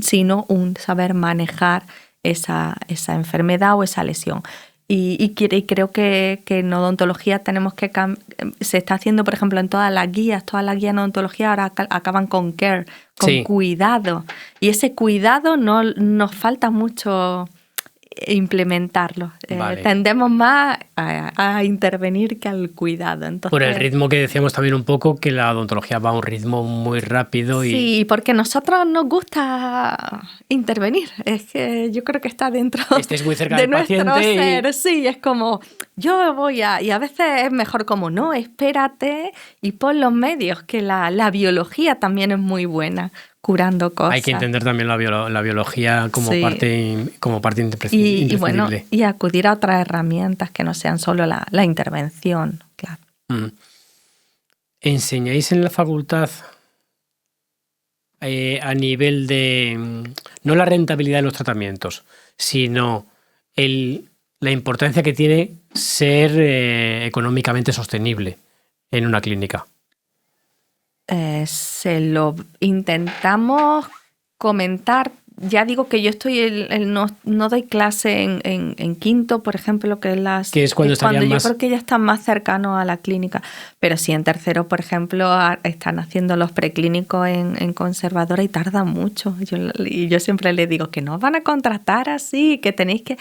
sino un saber manejar esa enfermedad o esa lesión. Y creo que en odontología tenemos que se está haciendo, por ejemplo, en todas las guías en odontología ahora acaban con care, con cuidado. Y ese cuidado no nos falta mucho implementarlo. Vale. Tendemos más a intervenir que al cuidado. Entonces, por el ritmo que decíamos también un poco, que la odontología va a un ritmo muy rápido. Sí, porque a nosotros nos gusta intervenir. Es que yo creo que está dentro estés muy cerca de del nuestro paciente ser. Sí, es como, yo voy a... Y a veces es mejor como, no, espérate y pon los medios, que la biología también es muy buena, curando cosas. Hay que entender también la biología como parte imprescindible. Y bueno, y acudir a otras herramientas que no sean solo la intervención, claro. ¿Enseñáis en la facultad a nivel de, no la rentabilidad de los tratamientos, sino la importancia que tiene ser económicamente sostenible en una clínica? Se lo intentamos comentar. Ya digo que yo estoy no doy clase en quinto, por ejemplo, que es cuando yo creo que ya están más cercanos a la clínica. Pero sí, en tercero, por ejemplo, están haciendo los preclínicos en conservadora y tardan mucho. Yo siempre les digo que no van a contratar así, que tenéis que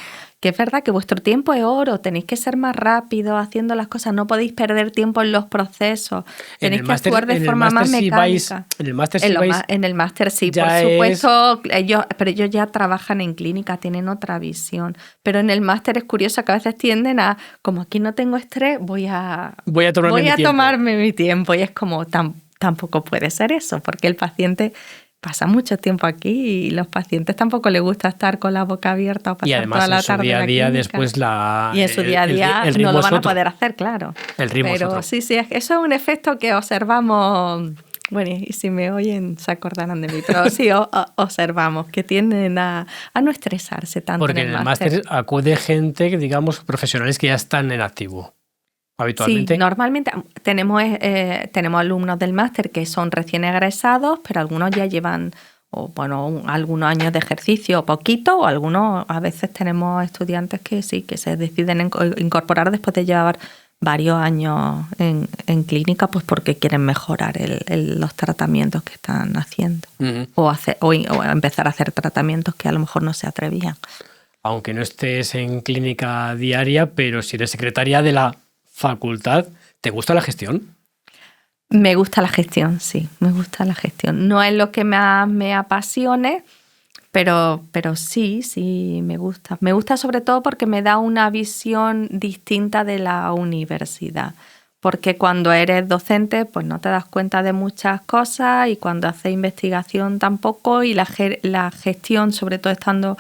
es verdad que vuestro tiempo es oro, tenéis que ser más rápido haciendo las cosas, no podéis perder tiempo en los procesos, tenéis que actuar de forma más mecánica. En el máster en el máster sí, por supuesto, pero ellos ya trabajan en clínica, tienen otra visión. Pero en el máster es curioso que a veces tienden a, como aquí no tengo estrés, voy a tomarme mi tiempo. Y es como, tampoco puede ser eso, porque el paciente pasa mucho tiempo aquí y los pacientes tampoco les gusta estar con la boca abierta o pasar toda la tarde en la clínica. Y en su día a día no lo van a poder hacer, claro. El ritmo es otro. Pero sí, eso es un efecto que observamos. Bueno, y si me oyen se acordarán de mí, pero sí observamos que tienden a no estresarse tanto. Porque en el máster acude gente, digamos, profesionales que ya están en activo. Habitualmente. Sí, normalmente tenemos alumnos del máster que son recién egresados, pero algunos ya llevan algunos años de ejercicio, poquito, o algunos, a veces tenemos estudiantes que sí, que se deciden incorporar después de llevar varios años en clínica, pues porque quieren mejorar los tratamientos que están haciendo. Uh-huh. o empezar a hacer tratamientos que a lo mejor no se atrevían. Aunque no estés en clínica diaria, pero si eres secretaria de la facultad, ¿te gusta la gestión? Me gusta la gestión, sí, me gusta la gestión. No es lo que más me apasione, pero sí, me gusta. Me gusta sobre todo porque me da una visión distinta de la universidad. Porque cuando eres docente, pues no te das cuenta de muchas cosas, y cuando haces investigación tampoco, y la gestión, sobre todo estando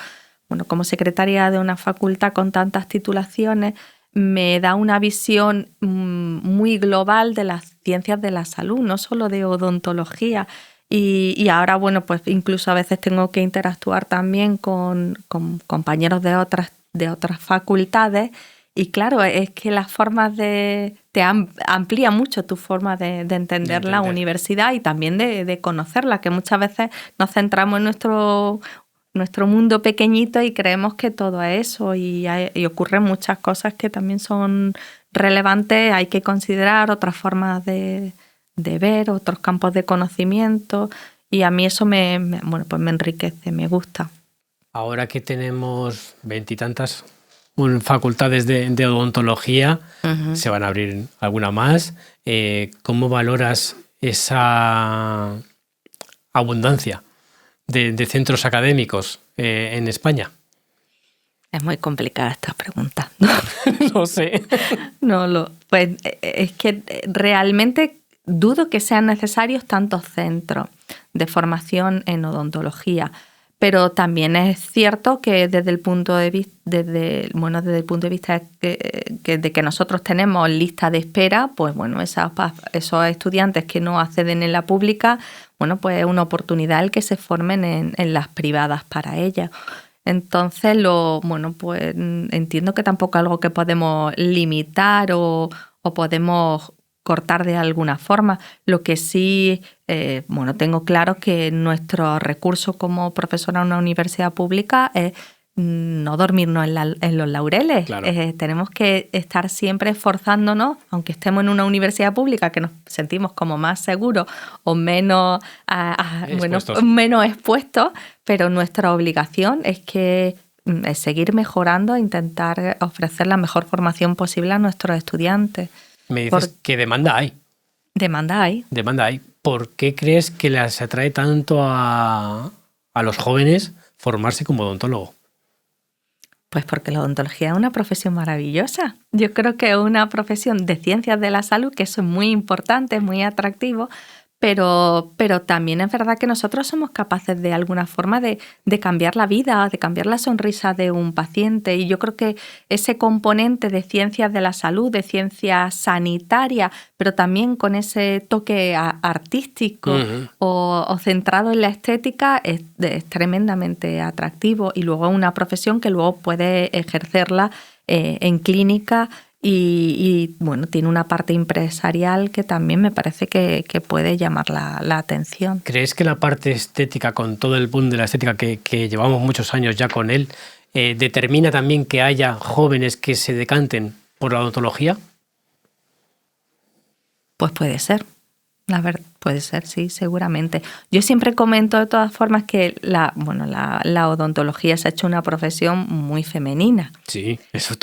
como secretaria de una facultad con tantas titulaciones, me da una visión muy global de las ciencias de la salud, no solo de odontología. Y ahora, pues incluso a veces tengo que interactuar también con compañeros de otras facultades. Y claro, es que las formas te amplía mucho tu forma de entender la universidad y también de conocerla, que muchas veces nos centramos en nuestro mundo pequeñito y creemos que todo es eso, y ocurren muchas cosas que también son relevantes. Hay que considerar otras formas de ver, otros campos de conocimiento, y a mí eso me enriquece, me gusta. Ahora que tenemos 20 y tantas facultades de odontología, uh-huh, se van a abrir alguna más. ¿Cómo valoras esa abundancia de centros académicos en España? Es muy complicada esta pregunta. Lo sé. Pues es que realmente dudo que sean necesarios tantos centros de formación en odontología, pero también es cierto que desde el punto de vista de que nosotros tenemos lista de espera, pues esos estudiantes que no acceden en la pública, pues es una oportunidad el que se formen en las privadas para ellas. Entonces, pues entiendo que tampoco es algo que podemos limitar o podemos cortar de alguna forma. Lo que sí bueno, tengo claro que nuestro recurso como profesora en una universidad pública es no dormirnos en los laureles. Claro. Tenemos que estar siempre esforzándonos, aunque estemos en una universidad pública que nos sentimos como más seguros o menos, menos expuestos, pero nuestra obligación es seguir mejorando e intentar ofrecer la mejor formación posible a nuestros estudiantes. Me dices que demanda hay. Demanda hay. Demanda hay. ¿Por qué crees que les atrae tanto a los jóvenes formarse como odontólogo? Pues porque la odontología es una profesión maravillosa. Yo creo que es una profesión de ciencias de la salud, que eso es muy importante, es muy atractivo, pero también es verdad que nosotros somos capaces de alguna forma de cambiar la vida, de cambiar la sonrisa de un paciente. Y yo creo que ese componente de ciencias de la salud, de ciencias sanitarias, pero también con ese toque artístico o centrado en la estética, es tremendamente atractivo. Y luego es una profesión que luego puede ejercerla en clínica. Y bueno, tiene una parte empresarial que también me parece que puede llamar la atención. ¿Crees que la parte estética, con todo el boom de la estética que llevamos muchos años ya con él, determina también que haya jóvenes que se decanten por la odontología? Pues puede ser. Puede ser, sí, seguramente. Yo siempre comento de todas formas que la odontología se ha hecho una profesión muy femenina. Sí, eso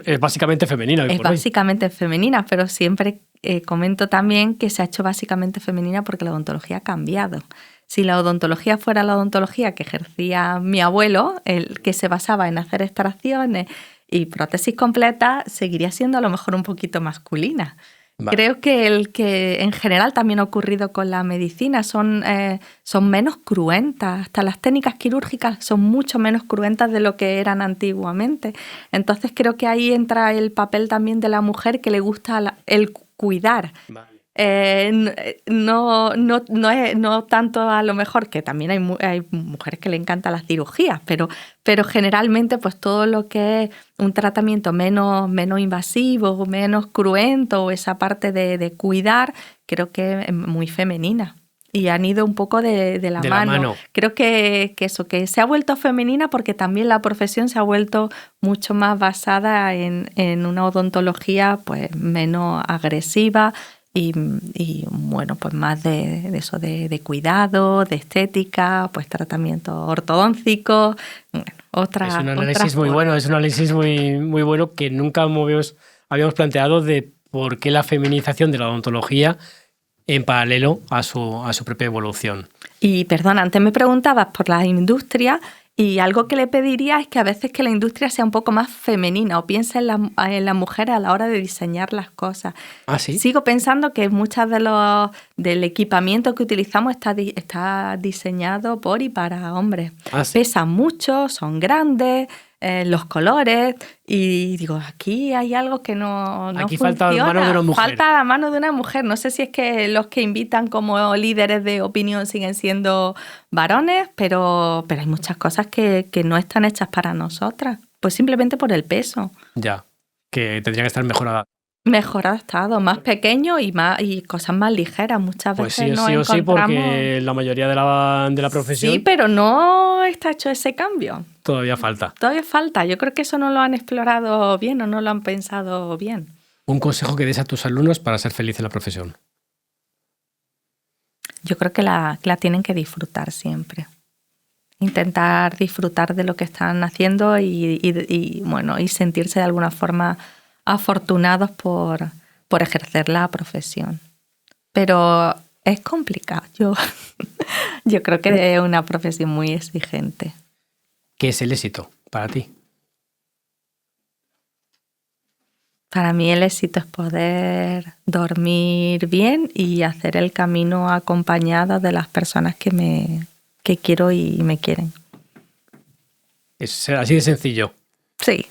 es básicamente femenina. Es básicamente femenina, pero siempre comento también que se ha hecho básicamente femenina porque la odontología ha cambiado. Si la odontología fuera la odontología que ejercía mi abuelo, el que se basaba en hacer extracciones y prótesis completas, seguiría siendo a lo mejor un poquito masculina. Vale. Creo que en general también ha ocurrido con la medicina, son menos cruentas, hasta las técnicas quirúrgicas son mucho menos cruentas de lo que eran antiguamente. Entonces creo que ahí entra el papel también de la mujer que le gusta el cuidar. Vale. No tanto a lo mejor, que también hay mujeres que le encanta la cirugía, pero generalmente pues todo lo que es un tratamiento menos invasivo, menos cruento, esa parte de cuidar, creo que es muy femenina. Y han ido un poco de la mano. Creo que se ha vuelto femenina porque también la profesión se ha vuelto mucho más basada en una odontología pues menos agresiva, y bueno, pues más de eso, de cuidado, de estética, pues tratamiento ortodóntico, bueno, es un análisis muy bueno, es un análisis muy bueno que nunca habíamos planteado de por qué la feminización de la odontología en paralelo a su propia evolución. Y perdón, antes me preguntabas por la industria. Y algo que le pediría es que a veces que la industria sea un poco más femenina o piense en la mujer a la hora de diseñar las cosas. ¿Ah, sí? Sigo pensando que muchas del equipamiento que utilizamos está diseñado por y para hombres. ¿Ah, sí? Pesan mucho, son grandes, los colores, y digo, aquí hay algo que no aquí funciona. Falta la mano de una mujer. Falta la mano de una mujer. No sé si es que los que invitan como líderes de opinión siguen siendo varones, pero hay muchas cosas que no están hechas para nosotras, pues simplemente por el peso. Ya, que tendrían que estar mejor adaptadas. Mejor adaptado, más pequeño y cosas más ligeras. Muchas pues veces sí o sí, porque la mayoría de la profesión... Sí, pero no está hecho ese cambio. Todavía falta. Todavía falta. Yo creo que eso no lo han explorado bien o no lo han pensado bien. Un consejo que des a tus alumnos para ser feliz en la profesión. Yo creo que la tienen que disfrutar siempre. Intentar disfrutar de lo que están haciendo y sentirse de alguna forma afortunados por ejercer la profesión. Pero es complicado. Yo creo que es una profesión muy exigente. ¿Qué es el éxito para ti? Para mí el éxito es poder dormir bien y hacer el camino acompañado de las personas que quiero y me quieren. Es así de sencillo. Sí.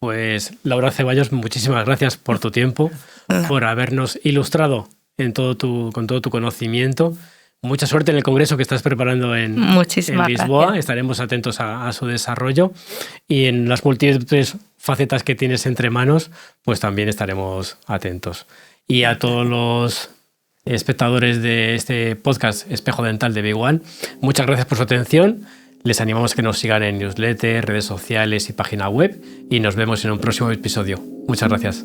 Pues Laura Ceballos, muchísimas gracias por tu tiempo, por habernos ilustrado con todo tu conocimiento. Mucha suerte en el congreso que estás preparando en Lisboa. Gracias. Estaremos atentos a su desarrollo y en las múltiples facetas que tienes entre manos, pues también estaremos atentos. Y a todos los espectadores de este podcast Espejo Dental de Big One, muchas gracias por su atención. Les animamos a que nos sigan en newsletter, redes sociales y página web y nos vemos en un próximo episodio. Muchas gracias.